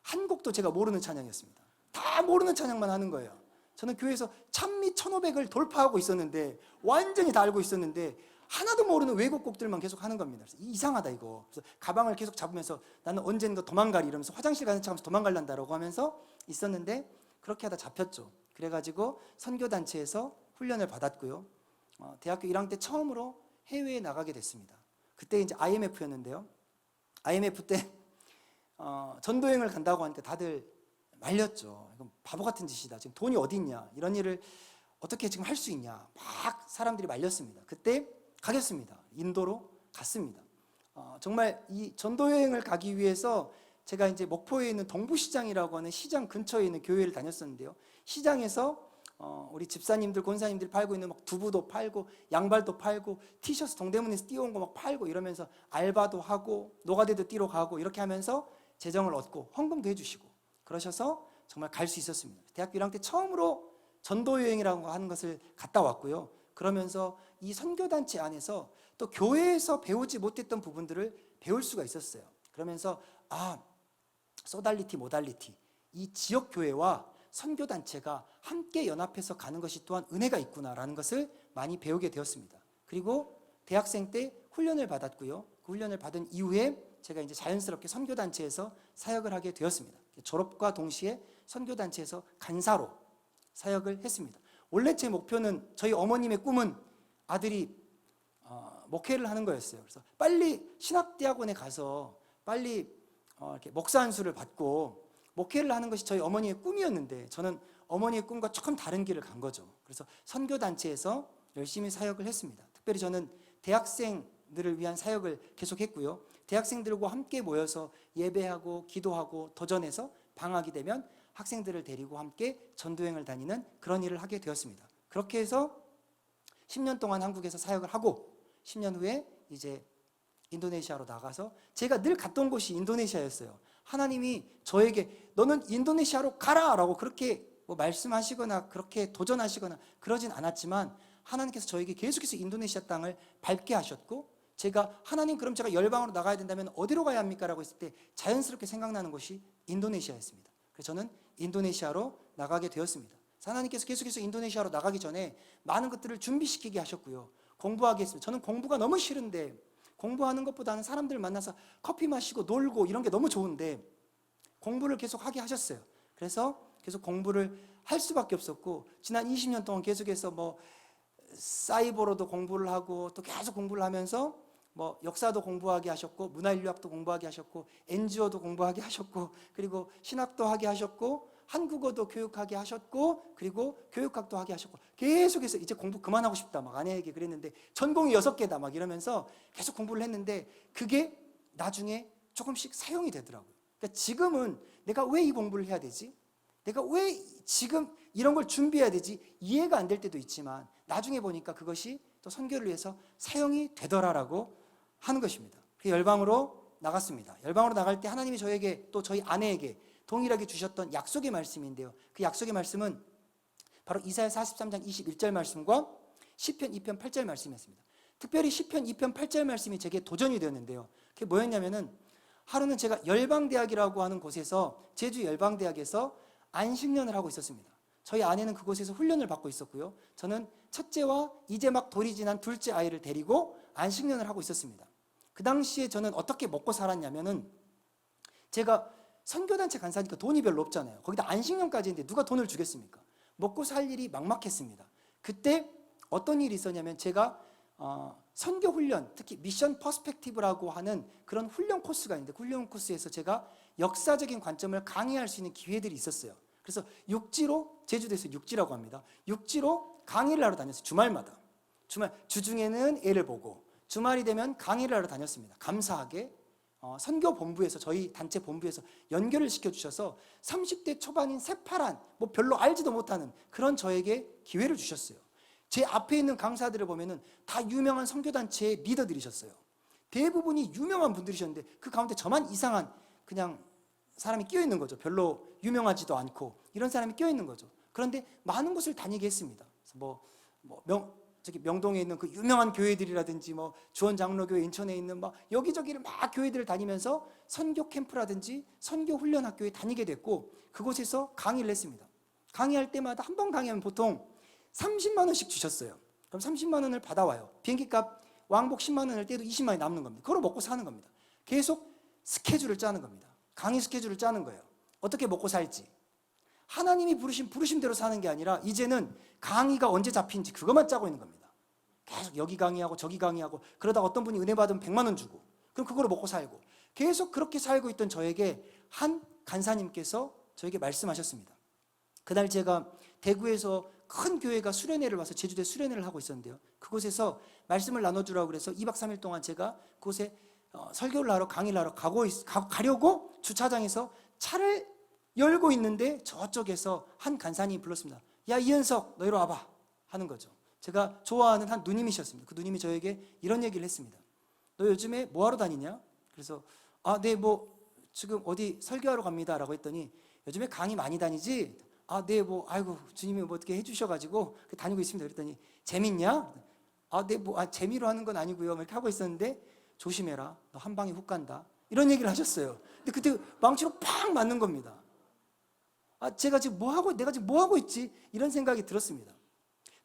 A: 한 곡도 제가 모르는 찬양이었습니다. 다 모르는 찬양만 하는 거예요. 저는 교회에서 1000미 1500을 돌파하고 있었는데, 완전히 다 알고 있었는데 하나도 모르는 외국 곡들만 계속 하는 겁니다. 그래서 이상하다 이거. 그래서 가방을 계속 잡으면서 나는 언젠가 도망가리 이러면서 화장실 가는 척하면서 도망갈란다라고 하면서 있었는데, 그렇게 하다 잡혔죠. 그래가지고 선교단체에서 훈련을 받았고요. 대학교 1학년 때 처음으로 해외에 나가게 됐습니다. 그때 이제 IMF였는데요. IMF 때 전도여행을 간다고 하니까 다들 말렸죠. 이건 바보 같은 짓이다. 지금 돈이 어디 있냐. 이런 일을 어떻게 지금 할 수 있냐. 막 사람들이 말렸습니다. 그때 가겠습니다. 인도로 갔습니다. 정말 이 전도여행을 가기 위해서 제가 이제 목포에 있는 동부시장이라고 하는 시장 근처에 있는 교회를 다녔었는데요. 시장에서 우리 집사님들, 권사님들이 팔고 있는 막 두부도 팔고 양발도 팔고 티셔츠 동대문에서 띄워온 거 막 팔고 이러면서 알바도 하고 노가대도 뛰러 가고 이렇게 하면서 재정을 얻고 헌금도 해주시고 그러셔서 정말 갈 수 있었습니다. 대학교 1학년 때 처음으로 전도여행이라고 하는 것을 갔다 왔고요. 그러면서 이 선교단체 안에서 또 교회에서 배우지 못했던 부분들을 배울 수가 있었어요. 그러면서 소달리티, 모달리티, 이 지역교회와 선교단체가 함께 연합해서 가는 것이 또한 은혜가 있구나라는 것을 많이 배우게 되었습니다. 그리고 대학생 때 훈련을 받았고요. 그 훈련을 받은 이후에 제가 이제 자연스럽게 선교단체에서 사역을 하게 되었습니다. 졸업과 동시에 선교단체에서 간사로 사역을 했습니다. 원래 제 목표는 저희 어머님의 꿈은 아들이 목회를 하는 거였어요. 그래서 빨리 신학대학원에 가서 빨리 이렇게 목사 안수를 받고 목회를 하는 것이 저희 어머니의 꿈이었는데 저는 어머니의 꿈과 조금 다른 길을 간 거죠. 그래서 선교단체에서 열심히 사역을 했습니다. 특별히 저는 대학생들을 위한 사역을 계속했고요. 대학생들과 함께 모여서 예배하고 기도하고 도전해서 방학이 되면 학생들을 데리고 함께 전도여행을 다니는 그런 일을 하게 되었습니다. 그렇게 해서 10년 동안 한국에서 사역을 하고 10년 후에 이제 인도네시아로 나가서 제가 늘 갔던 곳이 인도네시아였어요. 하나님이 저에게 너는 인도네시아로 가라라고 그렇게 뭐 말씀하시거나 그렇게 도전하시거나 그러진 않았지만 하나님께서 저에게 계속해서 인도네시아 땅을 밟게 하셨고 제가 하나님 그럼 제가 열방으로 나가야 된다면 어디로 가야 합니까? 라고 했을 때 자연스럽게 생각나는 곳이 인도네시아였습니다. 그래서 저는 인도네시아로 나가게 되었습니다. 하나님께서 계속해서 인도네시아로 나가기 전에 많은 것들을 준비시키게 하셨고요. 공부하게 했습니다. 저는 공부가 너무 싫은데 공부하는 것보다는 사람들 만나서 커피 마시고 놀고 이런 게 너무 좋은데 공부를 계속 하게 하셨어요. 그래서 계속 공부를 할 수밖에 없었고 지난 20년 동안 계속해서 뭐 사이버로도 공부를 하고 또 계속 공부를 하면서 뭐 역사도 공부하게 하셨고 문화인류학도 공부하게 하셨고 NGO도 공부하게 하셨고 그리고 신학도 하게 하셨고 한국어도 교육하게 하셨고 그리고 교육학도 하게 하셨고 계속해서 이제 공부 그만하고 싶다 막 아내에게 그랬는데 전공이 6개다 막 이러면서 계속 공부를 했는데 그게 나중에 조금씩 사용이 되더라고요. 그러니까 지금은 내가 왜 이 공부를 해야 되지? 내가 왜 지금 이런 걸 준비해야 되지? 이해가 안 될 때도 있지만 나중에 보니까 그것이 또 선교를 위해서 사용이 되더라라고 하는 것입니다. 그 열방으로 나갔습니다. 열방으로 나갈 때 하나님이 저에게 또 저희 아내에게 동일하게 주셨던 약속의 말씀인데요. 그 약속의 말씀은 바로 이사야 43장 21절 말씀과 시편 2편 8절 말씀이었습니다. 특별히 시편 2편 8절 말씀이 제게 도전이 되었는데요. 그게 뭐였냐면은 하루는 제가 열방대학이라고 하는 곳에서 제주 열방대학에서 안식년을 하고 있었습니다. 저희 아내는 그곳에서 훈련을 받고 있었고요. 저는 첫째와 이제 막 돌이 지난 둘째 아이를 데리고 안식년을 하고 있었습니다. 그 당시에 저는 어떻게 먹고 살았냐면은 제가 선교단체 간사니까 돈이 별로 없잖아요. 거기다 안식년까지 했는데 누가 돈을 주겠습니까? 먹고 살 일이 막막했습니다. 그때 어떤 일이 있었냐면 제가 선교 훈련, 특히 미션 퍼스펙티브라고 하는 그런 훈련 코스가 있는데 그 훈련 코스에서 제가 역사적인 관점을 강의할 수 있는 기회들이 있었어요. 그래서 육지로, 제주도에서 육지라고 합니다. 육지로 강의를 하러 다녔어요. 주말마다. 주중에는 애를 보고 주말이 되면 강의를 하러 다녔습니다. 감사하게 선교 본부에서 저희 단체 본부에서 연결을 시켜주셔서 30대 초반인 새파란 뭐 별로 알지도 못하는 그런 저에게 기회를 주셨어요. 제 앞에 있는 강사들을 보면은 다 유명한 선교단체의 리더들이셨어요. 대부분이 유명한 분들이셨는데 그 가운데 저만 이상한 그냥 사람이 끼어 있는 거죠. 별로 유명하지도 않고 이런 사람이 끼어 있는 거죠. 그런데 많은 곳을 다니게 했습니다. 그래서 저기 명동에 있는 그 유명한 교회들이라든지 뭐 주원장로교회 인천에 있는 막 여기저기를 막 교회들을 다니면서 선교 캠프라든지 선교 훈련 학교에 다니게 됐고 그곳에서 강의를 했습니다. 강의할 때마다 한 번 강의하면 보통 30만 원씩 주셨어요. 그럼 30만 원을 받아와요. 비행기값 왕복 10만 원을 떼도 20만 원이 남는 겁니다. 그걸로 먹고 사는 겁니다. 계속 스케줄을 짜는 겁니다. 강의 스케줄을 짜는 거예요. 어떻게 먹고 살지. 하나님이 부르신 부르심대로 사는 게 아니라 이제는 강의가 언제 잡힌지 그것만 짜고 있는 겁니다. 계속 여기 강의하고 저기 강의하고 그러다 어떤 분이 은혜 받으면 100만 원 주고 그럼 그걸로 먹고 살고 계속 그렇게 살고 있던 저에게 한 간사님께서 저에게 말씀하셨습니다. 그날 제가 대구에서 큰 교회가 수련회를 와서 제주도에 수련회를 하고 있었는데요. 그곳에서 말씀을 나눠주라고 그래서 2박 3일 동안 제가 그곳에 설교를 하러 강의를 하러 가려고 주차장에서 차를 열고 있는데 저쪽에서 한 간사님이 불렀습니다. 야 이현석 너 이리 와봐 하는 거죠. 제가 좋아하는 한 누님이셨습니다. 그 누님이 저에게 이런 얘기를 했습니다. 너 요즘에 뭐하러 다니냐? 그래서 네 뭐 지금 어디 설교하러 갑니다 라고 했더니 요즘에 강의 많이 다니지? 네 뭐 아이고 주님이 뭐 어떻게 해주셔가지고 다니고 있습니다. 그랬더니 재밌냐? 네 뭐 재미로 하는 건 아니고요 이렇게 하고 있었는데 조심해라 너 한 방에 훅 간다 이런 얘기를 하셨어요. 근데 그때 망치로 팍 맞는 겁니다. 제가 지금 내가 지금 뭐 하고 있지? 이런 생각이 들었습니다.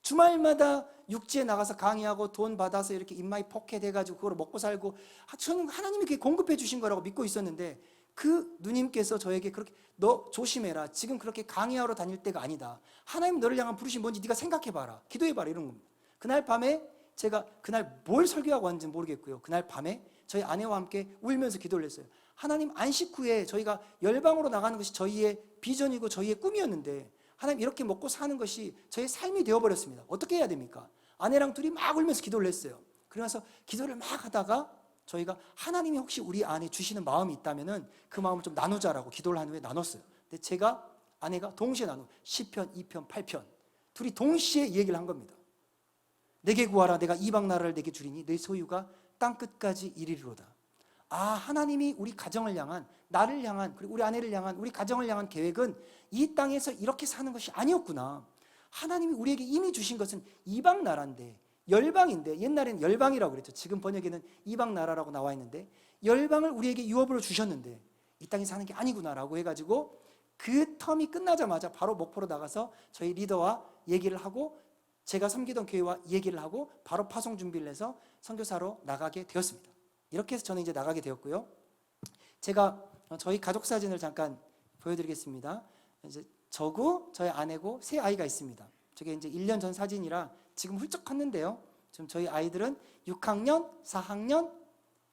A: 주말마다 육지에 나가서 강의하고 돈 받아서 이렇게 인마이 포켓 해가지고 그걸 먹고 살고 저는 하나님이 그게 공급해 주신 거라고 믿고 있었는데 그 누님께서 저에게 그렇게 너 조심해라 지금 그렇게 강의하러 다닐 때가 아니다 하나님 너를 향한 부르심 뭔지 네가 생각해봐라 기도해봐라 이런 겁니다. 그날 밤에 제가 그날 뭘 설교하고 왔는지 모르겠고요. 그날 밤에 저희 아내와 함께 울면서 기도를 했어요. 하나님 안식 후에 저희가 열방으로 나가는 것이 저희의 비전이고 저희의 꿈이었는데 하나님 이렇게 먹고 사는 것이 저의 삶이 되어버렸습니다. 어떻게 해야 됩니까? 아내랑 둘이 막 울면서 기도를 했어요. 그러면서 기도를 막 하다가 저희가 하나님이 혹시 우리 안에 주시는 마음이 있다면 그 마음을 좀 나누자라고 기도를 한 후에 나눴어요. 근데 제가 아내가 동시에 시편 2편 8편 둘이 동시에 얘기를 한 겁니다. 내게 구하라 내가 이방 나라를 내게 주리니 내 소유가 땅끝까지 이르리로다. 하나님이 우리 가정을 향한 나를 향한 그리고 우리 아내를 향한 우리 가정을 향한 계획은 이 땅에서 이렇게 사는 것이 아니었구나. 하나님이 우리에게 이미 주신 것은 이방 나라인데 열방인데 옛날에는 열방이라고 그랬죠. 지금 번역에는 이방 나라라고 나와 있는데 열방을 우리에게 유업으로 주셨는데 이 땅에 사는 게 아니구나라고 해가지고 그 텀이 끝나자마자 바로 목포로 나가서 저희 리더와 얘기를 하고 제가 섬기던 교회와 얘기를 하고 바로 파송 준비를 해서 선교사로 나가게 되었습니다. 이렇게 해서 저는 이제 나가게 되었고요. 제가 저희 가족 사진을 잠깐 보여드리겠습니다. 이제 저고 저희 아내고 세 아이가 있습니다. 저게 이제 1년 전 사진이라 지금 훌쩍 컸는데요. 지금 저희 아이들은 6학년, 4학년,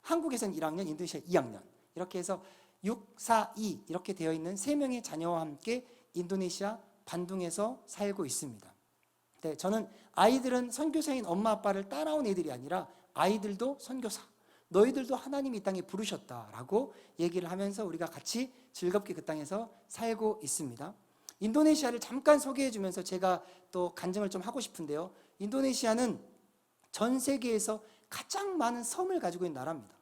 A: 한국에서는 1학년, 인도네시아 2학년 이렇게 해서 6, 4, 2 이렇게 되어 있는 3명의 자녀와 함께 인도네시아 반둥에서 살고 있습니다. 네, 저는 아이들은 선교사인 엄마 아빠를 따라온 애들이 아니라 아이들도 선교사 너희들도 하나님이 이 땅에 부르셨다라고 얘기를 하면서 우리가 같이 즐겁게 그 땅에서 살고 있습니다. 인도네시아를 잠깐 소개해 주면서 제가 또 간증을 좀 하고 싶은데요. 인도네시아는 전 세계에서 가장 많은 섬을 가지고 있는 나라입니다.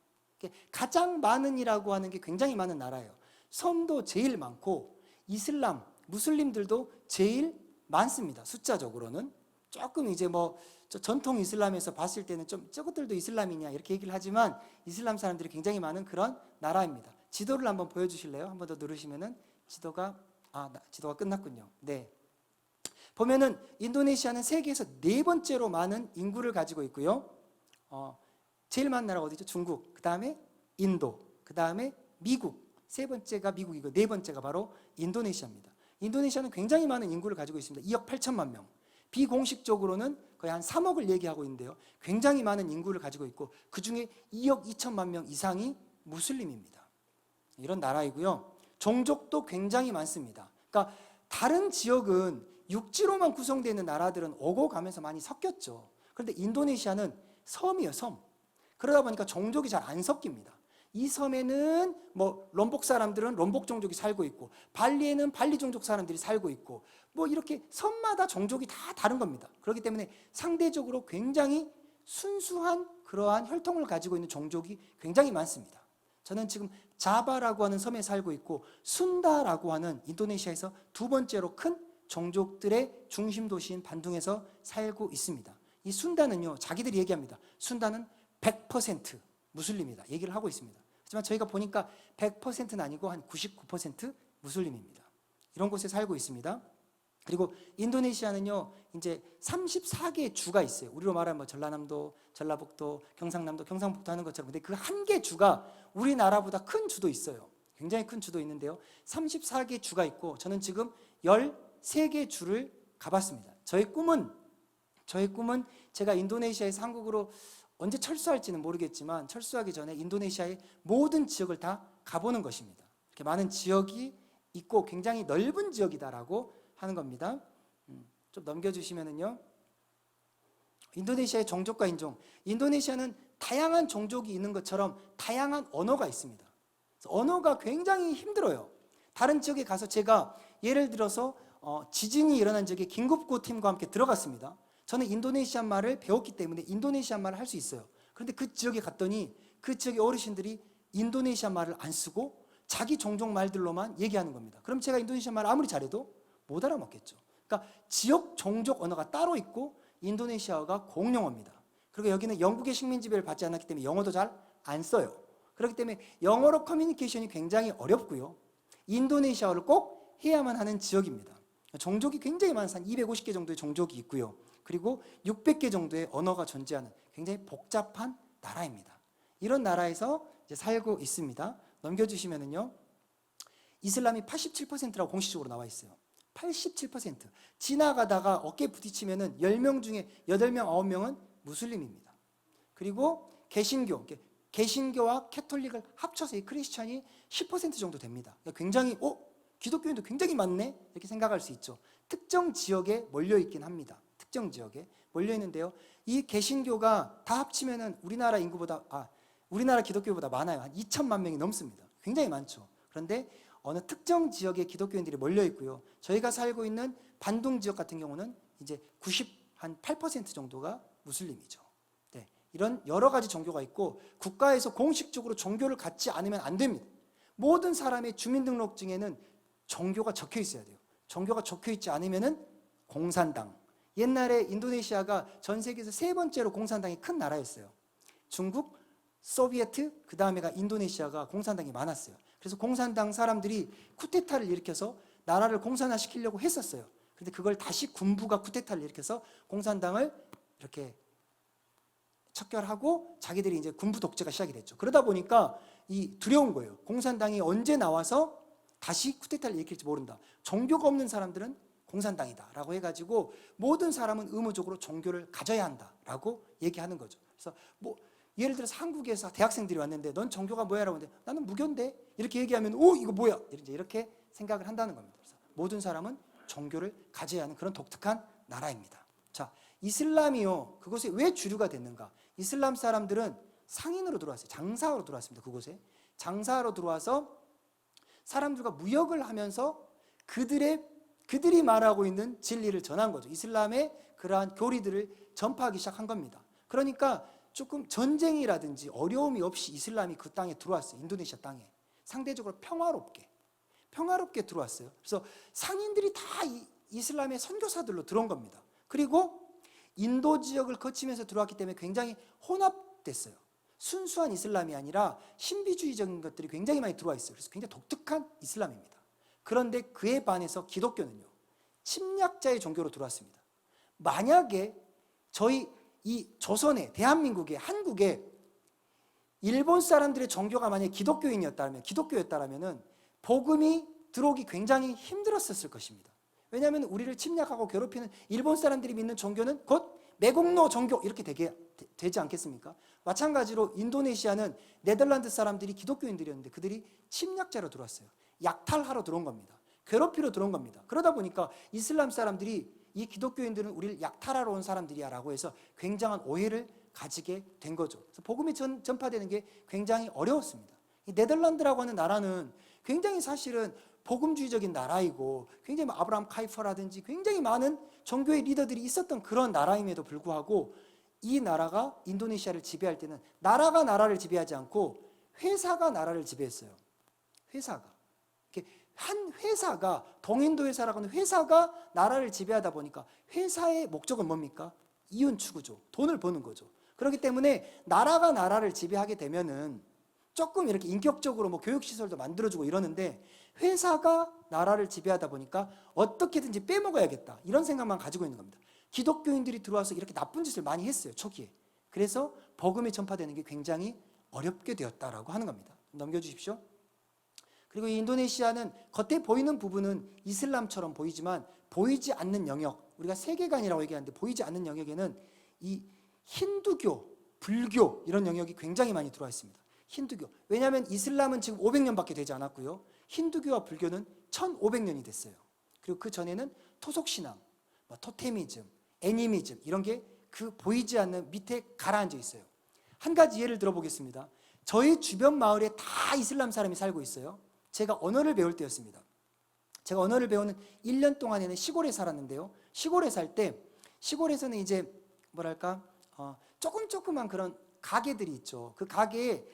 A: 가장 많은이라고 하는 게 굉장히 많은 나라예요. 섬도 제일 많고 이슬람, 무슬림들도 제일 많습니다. 숫자적으로는 조금 이제 뭐 전통 이슬람에서 봤을 때는 좀 저것들도 이슬람이냐 이렇게 얘기를 하지만 이슬람 사람들이 굉장히 많은 그런 나라입니다. 지도를 한번 보여주실래요? 한번 더 누르시면은 지도가 끝났군요. 네, 보면은 인도네시아는 세계에서 4번째로 많은 인구를 가지고 있고요. 제일 많은 나라가 어디죠? 중국, 그 다음에 인도, 그 다음에 미국. 3번째가 미국이고 4번째가 바로 인도네시아입니다. 인도네시아는 굉장히 많은 인구를 가지고 있습니다. 2억 8천만 명. 비공식적으로는 거의 한 3억을 얘기하고 있는데요. 굉장히 많은 인구를 가지고 있고 그 중에 2억 2천만 명 이상이 무슬림입니다. 이런 나라이고요. 종족도 굉장히 많습니다. 그러니까 다른 지역은 육지로만 구성되어 있는 나라들은 오고 가면서 많이 섞였죠. 그런데 인도네시아는 섬이에요, 섬. 그러다 보니까 종족이 잘 안 섞입니다. 이 섬에는 뭐 롬복 사람들은 롬복 종족이 살고 있고 발리에는 발리 종족 사람들이 살고 있고 뭐 이렇게 섬마다 종족이 다 다른 겁니다. 그렇기 때문에 상대적으로 굉장히 순수한 그러한 혈통을 가지고 있는 종족이 굉장히 많습니다. 저는 지금 자바라고 하는 섬에 살고 있고 순다라고 하는 인도네시아에서 2번째로 큰 종족들의 중심 도시인 반둥에서 살고 있습니다. 이 순다는요, 자기들이 얘기합니다. 순다는 100% 무슬림이다 얘기를 하고 있습니다. 하지만 저희가 보니까 100%는 아니고 한 99% 무슬림입니다. 이런 곳에 살고 있습니다. 그리고 인도네시아는요, 이제 34개의 주가 있어요. 우리로 말하면 뭐 전라남도, 전라북도, 경상남도, 경상북도 하는 것처럼. 근데 그 한 개 주가 우리나라보다 큰 주도 있어요. 굉장히 큰 주도 있는데요. 34개 주가 있고 저는 지금 13개 주를 가봤습니다. 저의 꿈은 제가 인도네시아에서 한국으로 언제 철수할지는 모르겠지만 철수하기 전에 인도네시아의 모든 지역을 다 가보는 것입니다. 이렇게 많은 지역이 있고 굉장히 넓은 지역이다라고 하는 겁니다. 좀 넘겨주시면은요. 인도네시아의 종족과 인종. 인도네시아는 다양한 종족이 있는 것처럼 다양한 언어가 있습니다. 언어가 굉장히 힘들어요. 다른 지역에 가서 제가 예를 들어서 지진이 일어난 지역에 긴급구호팀과 함께 들어갔습니다. 저는 인도네시아 말을 배웠기 때문에 인도네시아 말을 할 수 있어요. 그런데 그 지역에 갔더니 그 지역의 어르신들이 인도네시아 말을 안 쓰고 자기 종족 말들로만 얘기하는 겁니다. 그럼 제가 인도네시아 말을 아무리 잘해도 못 알아먹겠죠. 그러니까 지역 종족 언어가 따로 있고 인도네시아어가 공용어입니다. 그리고 여기는 영국의 식민지배를 받지 않았기 때문에 영어도 잘 안 써요. 그렇기 때문에 영어로 커뮤니케이션이 굉장히 어렵고요. 인도네시아어를 꼭 해야만 하는 지역입니다. 종족이 굉장히 많아서 한 250개 정도의 종족이 있고요. 그리고 600개 정도의 언어가 존재하는 굉장히 복잡한 나라입니다. 이런 나라에서 이제 살고 있습니다. 넘겨주시면은요. 이슬람이 87%라고 공식적으로 나와 있어요. 87%. 지나가다가 어깨에 부딪히면은 10명 중에 8명, 9명은 무슬림입니다. 그리고 개신교와 캐톨릭을 합쳐서 이 크리스천이 10% 정도 됩니다. 굉장히 기독교인도 굉장히 많네 이렇게 생각할 수 있죠. 특정 지역에 몰려 있긴 합니다. 특정 지역에 몰려 있는데요. 이 개신교가 다 합치면은 우리나라 기독교보다 많아요. 한 2천만 명이 넘습니다. 굉장히 많죠. 그런데 어느 특정 지역에 기독교인들이 몰려 있고요. 저희가 살고 있는 반동 지역 같은 경우는 이제 98% 정도가 무슬림이죠. 네, 이런 여러 가지 종교가 있고 국가에서 공식적으로 종교를 갖지 않으면 안 됩니다. 모든 사람의 주민등록증에는 종교가 적혀 있어야 돼요. 종교가 적혀 있지 않으면은 공산당. 옛날에 인도네시아가 전 세계에서 3번째로 공산당이 큰 나라였어요. 중국, 소비에트, 그 다음에가 인도네시아가 공산당이 많았어요. 그래서 공산당 사람들이 쿠데타를 일으켜서 나라를 공산화시키려고 했었어요. 그런데 그걸 다시 군부가 쿠데타를 일으켜서 공산당을 이렇게 척결하고 자기들이 이제 군부 독재가 시작이 됐죠. 그러다 보니까 이 두려운 거예요. 공산당이 언제 나와서 다시 쿠데타를 일으킬지 모른다. 종교가 없는 사람들은 공산당이다라고 해가지고 모든 사람은 의무적으로 종교를 가져야 한다라고 얘기하는 거죠. 그래서 예를 들어서 한국에서 대학생들이 왔는데 넌 종교가 뭐야라고 하는데 나는 무교인데 이렇게 얘기하면 이거 뭐야 이렇게 생각을 한다는 겁니다. 그래서 모든 사람은 종교를 가져야 하는 그런 독특한 나라입니다. 자, 이슬람이요 그곳에 왜 주류가 됐는가? 이슬람 사람들은 상인으로 들어왔어요. 장사하러 들어왔습니다. 그곳에 장사하러 들어와서 사람들과 무역을 하면서 그들이 말하고 있는 진리를 전한 거죠. 이슬람의 그러한 교리들을 전파하기 시작한 겁니다. 그러니까 조금 전쟁이라든지 어려움이 없이 이슬람이 그 땅에 들어왔어요. 인도네시아 땅에. 상대적으로 평화롭게 들어왔어요. 그래서 상인들이 다 이슬람의 선교사들로 들어온 겁니다. 그리고 인도 지역을 거치면서 들어왔기 때문에 굉장히 혼합됐어요. 순수한 이슬람이 아니라 신비주의적인 것들이 굉장히 많이 들어와 있어요. 그래서 굉장히 독특한 이슬람입니다. 그런데 그에 반해서 기독교는요. 침략자의 종교로 들어왔습니다. 만약에 저희 이 조선에 대한민국에 한국에 일본 사람들의 종교가 만약에 기독교였다면 복음이 들어오기 굉장히 힘들었을 것입니다. 왜냐하면 우리를 침략하고 괴롭히는 일본 사람들이 믿는 종교는 곧 매국노 종교 이렇게 되지 않겠습니까? 마찬가지로 인도네시아는 네덜란드 사람들이 기독교인들이었는데 그들이 침략자로 들어왔어요. 약탈하러 들어온 겁니다. 괴롭히러 들어온 겁니다. 그러다 보니까 이슬람 사람들이 이 기독교인들은 우리를 약탈하러 온 사람들이야 라고 해서 굉장한 오해를 가지게 된 거죠. 그래서 복음이 전파되는 게 굉장히 어려웠습니다. 이 네덜란드라고 하는 나라는 굉장히 사실은 복음주의적인 나라이고 굉장히 아브라함 카이퍼라든지 굉장히 많은 종교의 리더들이 있었던 그런 나라임에도 불구하고 이 나라가 인도네시아를 지배할 때는 나라가 나라를 지배하지 않고 회사가 나라를 지배했어요. 한 회사가 동인도 회사라고 하는 회사가 나라를 지배하다 보니까 회사의 목적은 뭡니까? 이윤 추구죠. 돈을 버는 거죠. 그렇기 때문에 나라가 나라를 지배하게 되면은 조금 이렇게 인격적으로 교육시설도 만들어주고 이러는데 회사가 나라를 지배하다 보니까 어떻게든지 빼먹어야겠다 이런 생각만 가지고 있는 겁니다. 기독교인들이 들어와서 이렇게 나쁜 짓을 많이 했어요. 초기에. 그래서 복음이 전파되는 게 굉장히 어렵게 되었다라고 하는 겁니다. 넘겨주십시오. 그리고 이 인도네시아는 겉에 보이는 부분은 이슬람처럼 보이지만 보이지 않는 영역, 우리가 세계관이라고 얘기하는데 보이지 않는 영역에는 이 힌두교, 불교 이런 영역이 굉장히 많이 들어와 있습니다. 힌두교. 왜냐하면 이슬람은 지금 500년밖에 되지 않았고요. 힌두교와 불교는 1500년이 됐어요. 그리고 그 전에는 토속신앙, 토테미즘, 애니미즘 이런 게 그 보이지 않는 밑에 가라앉아 있어요. 한 가지 예를 들어보겠습니다. 저희 주변 마을에 다 이슬람 사람이 살고 있어요. 제가 언어를 배울 때였습니다. 제가 언어를 배우는 1년 동안에는 시골에 살았는데요. 시골에 살 때 시골에서는 이제 뭐랄까 조그만 그런 가게들이 있죠. 그 가게에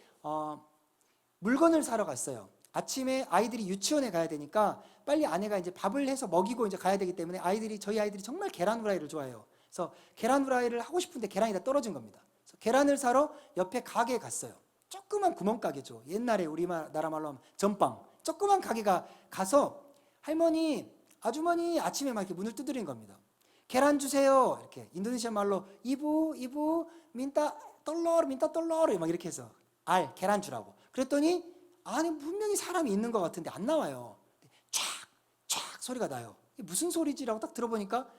A: 물건을 사러 갔어요. 아침에 아이들이 유치원에 가야 되니까 빨리 아내가 이제 밥을 해서 먹이고 이제 가야 되기 때문에 저희 아이들이 정말 계란 후라이를 좋아해요. 그래서 계란 후라이를 하고 싶은데 계란이 다 떨어진 겁니다. 그래서 계란을 사러 옆에 가게에 갔어요. 조그만 구멍가게죠. 옛날에 우리나라 말로 하면 전빵. 조그만 가게가 가서 할머니, 아주머니 아침에 막 이렇게 문을 두드리는 겁니다. 계란 주세요. 이렇게 인도네시아 말로 이부 민타 떨러르 막 이렇게 해서 계란 주라고. 그랬더니 안에 분명히 사람이 있는 것 같은데 안 나와요. 촥 소리가 나요. 이게 무슨 소리지라고 딱 들어보니까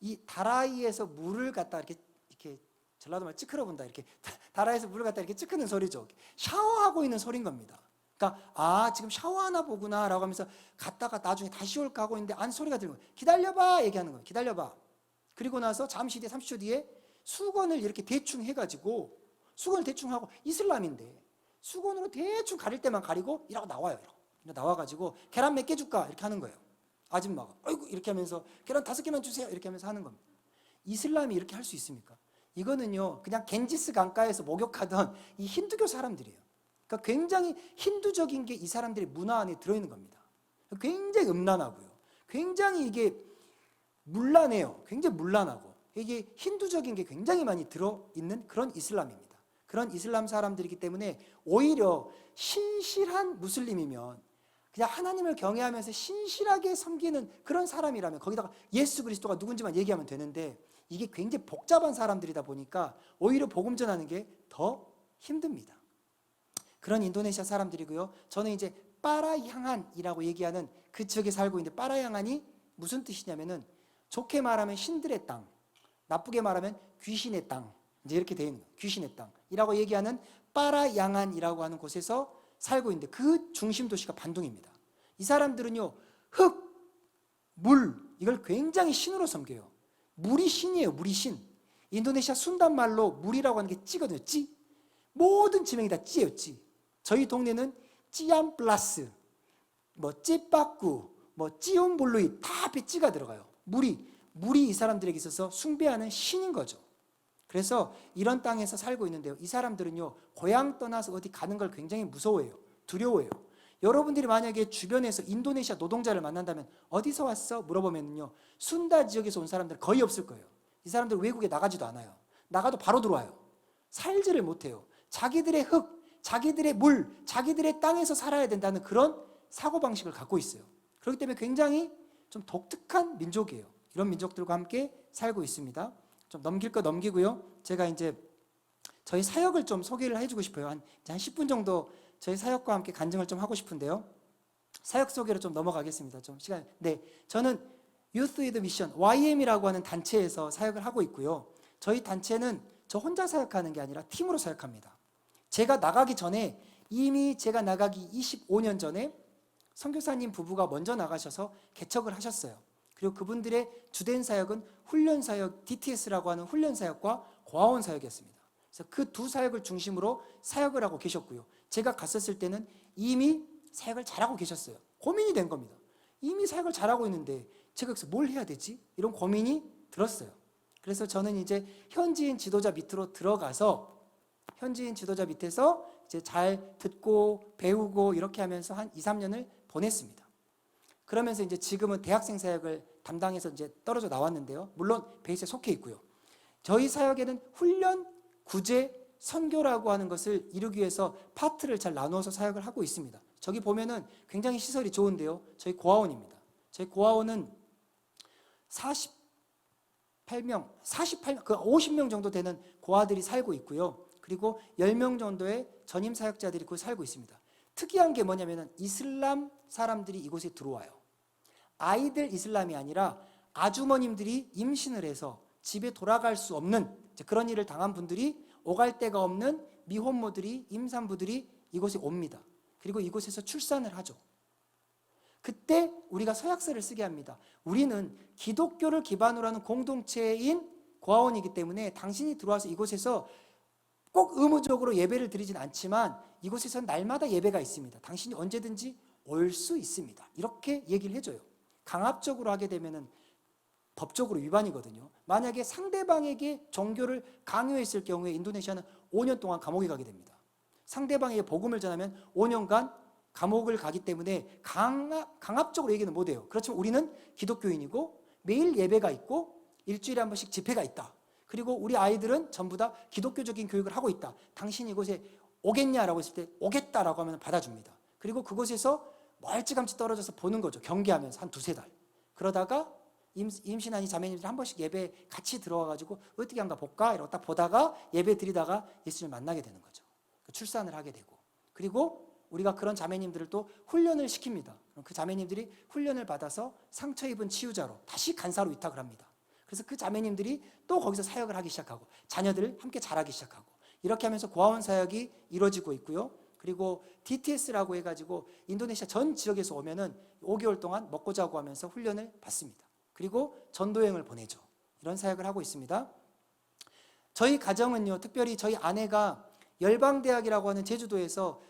A: 이 다라이에서 물을 갖다 이렇게 전라도 말 찌크러 본다. 이렇게 다라이에서 물을 갖다 이렇게 찌크는 소리죠. 샤워하고 있는 소리인 겁니다. 그러니까 지금 샤워하나 보구나라고 하면서 갔다가 나중에 다시 올까 하고 있는데 안 소리가 들리는 거예요. 기다려봐 얘기하는 거예요. 기다려봐. 그리고 나서 잠시 뒤에 30초 뒤에 수건을 이렇게 대충 해가지고 수건을 대충 하고 이슬람인데 수건으로 대충 가릴 때만 가리고 이러고 나와요. 이러고 나와가지고 계란 몇 개 줄까 이렇게 하는 거예요. 아줌마가 아이고 이렇게 하면서 계란 5개만 주세요 이렇게 하면서 하는 겁니다. 이슬람이 이렇게 할 수 있습니까? 이거는요 그냥 겐지스 강가에서 목욕하던 이 힌두교 사람들이에요. 그러니까 굉장히 힌두적인 게 이 사람들의 문화 안에 들어있는 겁니다. 굉장히 음란하고요. 굉장히 이게 문란해요. 굉장히 문란하고 이게 힌두적인 게 굉장히 많이 들어있는 그런 이슬람입니다. 그런 이슬람 사람들이기 때문에 오히려 신실한 무슬림이면 그냥 하나님을 경외하면서 신실하게 섬기는 그런 사람이라면 거기다가 예수 그리스도가 누군지만 얘기하면 되는데 이게 굉장히 복잡한 사람들이다 보니까 오히려 복음 전하는 게 더 힘듭니다. 그런 인도네시아 사람들이고요. 저는 이제 빠라양안이라고 얘기하는 그 지역에 살고 있는데 빠라양안이 무슨 뜻이냐면은 좋게 말하면 신들의 땅, 나쁘게 말하면 귀신의 땅, 이제 이렇게 되어 있는 거예요. 귀신의 땅이라고 얘기하는 빠라양안이라고 하는 곳에서 살고 있는데 그 중심 도시가 반둥입니다. 이 사람들은요 흙, 물 이걸 굉장히 신으로 섬겨요. 물이 신이에요. 물이 신. 인도네시아 순단 말로 물이라고 하는 게 찌거든요. 찌. 모든 지명이 다 찌예요. 찌. 저희 동네는 찌암플라스, 찌빠꾸, 찌온볼루이 다 앞에 찌가 들어가요. 물이 이 사람들에게 있어서 숭배하는 신인 거죠. 그래서 이런 땅에서 살고 있는데요. 이 사람들은요 고향 떠나서 어디 가는 걸 굉장히 무서워해요. 두려워해요. 여러분들이 만약에 주변에서 인도네시아 노동자를 만난다면 어디서 왔어? 물어보면요 순다 지역에서 온 사람들은 거의 없을 거예요. 이 사람들 외국에 나가지도 않아요. 나가도 바로 들어와요. 살지를 못해요. 자기들의 흙, 자기들의 물, 자기들의 땅에서 살아야 된다는 그런 사고방식을 갖고 있어요. 그렇기 때문에 굉장히 좀 독특한 민족이에요. 이런 민족들과 함께 살고 있습니다. 좀 넘길 거 넘기고요. 제가 이제 저희 사역을 좀 소개를 해주고 싶어요. 한 10분 정도 저희 사역과 함께 간증을 좀 하고 싶은데요. 사역 소개로 좀 넘어가겠습니다. 좀 시간. 네, 저는 Youth with Mission YM이라고 하는 단체에서 사역을 하고 있고요. 저희 단체는 저 혼자 사역하는 게 아니라 팀으로 사역합니다. 제가 나가기 전에 이미 제가 나가기 25년 전에 선교사님 부부가 먼저 나가셔서 개척을 하셨어요. 그리고 그분들의 주된 사역은 훈련 사역, DTS라고 하는 훈련 사역과 고아원 사역이었습니다. 그래서 그 두 사역을 중심으로 사역을 하고 계셨고요. 제가 갔었을 때는 이미 사역을 잘하고 계셨어요. 고민이 된 겁니다. 이미 사역을 잘하고 있는데 제가 여기서 뭘 해야 되지? 이런 고민이 들었어요. 그래서 저는 이제 현지인 지도자 밑으로 들어가서 현지인 지도자 밑에서 이제 잘 듣고 배우고 이렇게 하면서 한 2, 3년을 보냈습니다. 그러면서 이제 지금은 대학생 사역을 담당해서 이제 떨어져 나왔는데요. 물론 베이스에 속해 있고요. 저희 사역에는 훈련, 구제, 선교라고 하는 것을 이루기 위해서 파트를 잘 나누어서 사역을 하고 있습니다. 저기 보면은 굉장히 시설이 좋은데요. 저희 고아원입니다. 저희 고아원은 48명, 그 50명 정도 되는 고아들이 살고 있고요. 그리고 10명 정도의 전임 사역자들이 거기 살고 있습니다. 특이한 게 뭐냐면은 이슬람 사람들이 이곳에 들어와요. 아이들 이슬람이 아니라 아주머님들이 임신을 해서 집에 돌아갈 수 없는 이제 그런 일을 당한 분들이 오갈 데가 없는 미혼모들이, 임산부들이 이곳에 옵니다. 그리고 이곳에서 출산을 하죠. 그때 우리가 서약서를 쓰게 합니다. 우리는 기독교를 기반으로 하는 공동체인 고아원이기 때문에 당신이 들어와서 이곳에서 꼭 의무적으로 예배를 드리진 않지만 이곳에서는 날마다 예배가 있습니다. 당신이 언제든지 올 수 있습니다. 이렇게 얘기를 해줘요. 강압적으로 하게 되면은 법적으로 위반이거든요. 만약에 상대방에게 종교를 강요했을 경우에 인도네시아는 5년 동안 감옥에 가게 됩니다. 상대방에게 복음을 전하면 5년간 감옥을 가기 때문에 강압적으로 얘기는 못해요. 그렇지만 우리는 기독교인이고 매일 예배가 있고 일주일에 한 번씩 집회가 있다. 그리고 우리 아이들은 전부 다 기독교적인 교육을 하고 있다. 당신이 이곳에 오겠냐라고 했을 때 오겠다라고 하면 받아줍니다. 그리고 그곳에서 멀찌감치 떨어져서 보는 거죠. 경계하면서 한 두세 달. 그러다가 임신한 이 자매님들이 한 번씩 예배 같이 들어와가지고 어떻게 한가 볼까? 이러고 딱 보다가 예배 드리다가 예수님을 만나게 되는 거죠. 출산을 하게 되고. 그리고 우리가 그런 자매님들을 또 훈련을 시킵니다. 그 자매님들이 훈련을 받아서 상처 입은 치유자로 다시 간사로 위탁을 합니다. 그래서 그 자매님들이 또 거기서 사역을 하기 시작하고 자녀들을 함께 자라기 시작하고 이렇게 하면서 고아원 사역이 이루어지고 있고요. 그리고 DTS라고 해가지고 인도네시아 전 지역에서 오면은 5개월 동안 먹고 자고 하면서 훈련을 받습니다. 그리고 전도여행을 보내죠. 이런 사역을 하고 있습니다. 저희 가정은요, 특별히 저희 아내가 열방대학이라고 하는 제주도에서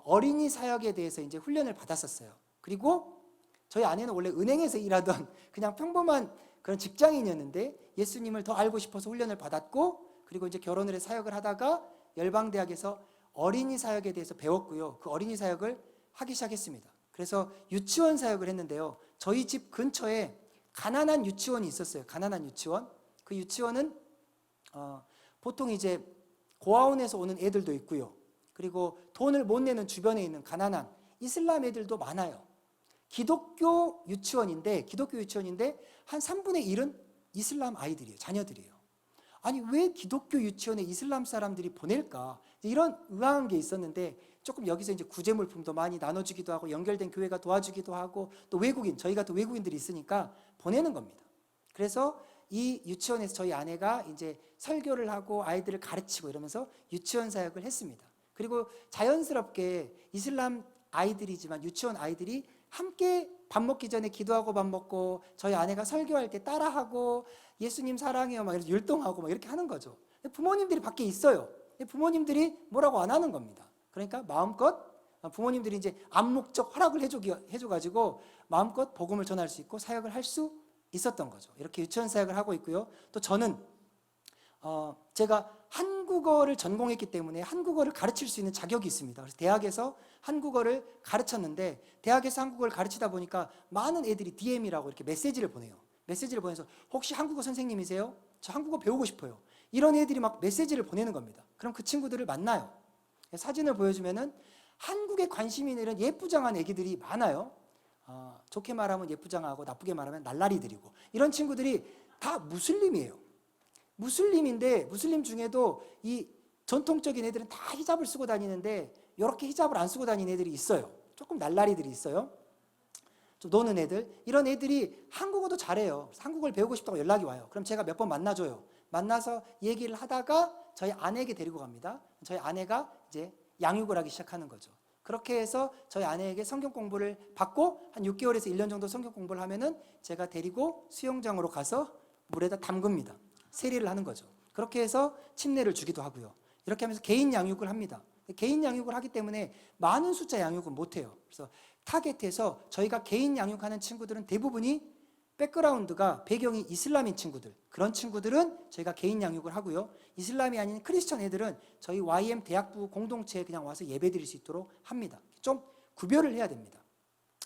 A: 어린이 사역에 대해서 이제 훈련을 받았었어요. 그리고 저희 아내는 원래 은행에서 일하던 그냥 평범한 그런 직장인이었는데 예수님을 더 알고 싶어서 훈련을 받았고, 그리고 이제 결혼을 해서 사역을 하다가 열방대학에서 어린이 사역에 대해서 배웠고요. 그 어린이 사역을 하기 시작했습니다. 그래서 유치원 사역을 했는데요. 저희 집 근처에 가난한 유치원이 있었어요. 가난한 유치원. 그 유치원은 보통 이제 고아원에서 오는 애들도 있고요. 그리고 돈을 못 내는 주변에 있는 가난한 이슬람 애들도 많아요. 기독교 유치원인데 한 3분의 1은 이슬람 아이들이에요. 자녀들이에요. 아니 왜 기독교 유치원에 이슬람 사람들이 보낼까? 이런 의아한 게 있었는데 조금 여기서 이제 구제물품도 많이 나눠주기도 하고 연결된 교회가 도와주기도 하고 또 외국인, 저희 같은 외국인들이 있으니까 보내는 겁니다. 그래서 이 유치원에서 저희 아내가 이제 설교를 하고 아이들을 가르치고 이러면서 유치원 사역을 했습니다. 그리고 자연스럽게 이슬람 아이들이지만 유치원 아이들이 함께 밥 먹기 전에 기도하고 밥 먹고 저희 아내가 설교할 때 따라하고 예수님 사랑해요 막 이렇게 율동하고 막 이렇게 하는 거죠. 부모님들이 밖에 있어요. 부모님들이 뭐라고 안 하는 겁니다. 그러니까 마음껏 부모님들이 이제 암묵적 허락을 해줘가지고 마음껏 복음을 전할 수 있고 사역을 할 수 있었던 거죠. 이렇게 유치원 사역을 하고 있고요. 또 저는 제가 한국어를 전공했기 때문에 한국어를 가르칠 수 있는 자격이 있습니다. 그래서 대학에서 한국어를 가르쳤는데 대학에서 한국어를 가르치다 보니까 많은 애들이 DM이라고 이렇게 메시지를 보내요. 메시지를 보내서 혹시 한국어 선생님이세요? 저 한국어 배우고 싶어요. 이런 애들이 막 메시지를 보내는 겁니다. 그럼 그 친구들을 만나요. 사진을 보여주면은 한국에 관심이 있는 예쁘장한 애기들이 많아요. 좋게 말하면 예쁘장하고 나쁘게 말하면 날라리들이고 이런 친구들이 다 무슬림이에요. 무슬림인데 무슬림 중에도 이 전통적인 애들은 다 히잡을 쓰고 다니는데 이렇게 히잡을 안 쓰고 다니는 애들이 있어요. 조금 날라리들이 있어요. 좀 노는 애들. 이런 애들이 한국어도 잘해요. 한국어를 배우고 싶다고 연락이 와요. 그럼 제가 몇 번 만나줘요. 만나서 얘기를 하다가 저희 아내에게 데리고 갑니다. 저희 아내가 이제 양육을 하기 시작하는 거죠. 그렇게 해서 저희 아내에게 성경 공부를 받고 한 6개월에서 1년 정도 성경 공부를 하면은 제가 데리고 수영장으로 가서 물에다 담급니다. 세례를 하는 거죠. 그렇게 해서 침례를 주기도 하고요. 이렇게 하면서 개인 양육을 합니다. 개인 양육을 하기 때문에 많은 숫자 양육은 못해요. 그래서 타겟에서 저희가 개인 양육하는 친구들은 대부분이 백그라운드가 배경이 이슬람인 친구들, 그런 친구들은 저희가 개인 양육을 하고요. 이슬람이 아닌 크리스천 애들은 저희 YM 대학부 공동체에 그냥 와서 예배 드릴 수 있도록 합니다. 좀 구별을 해야 됩니다.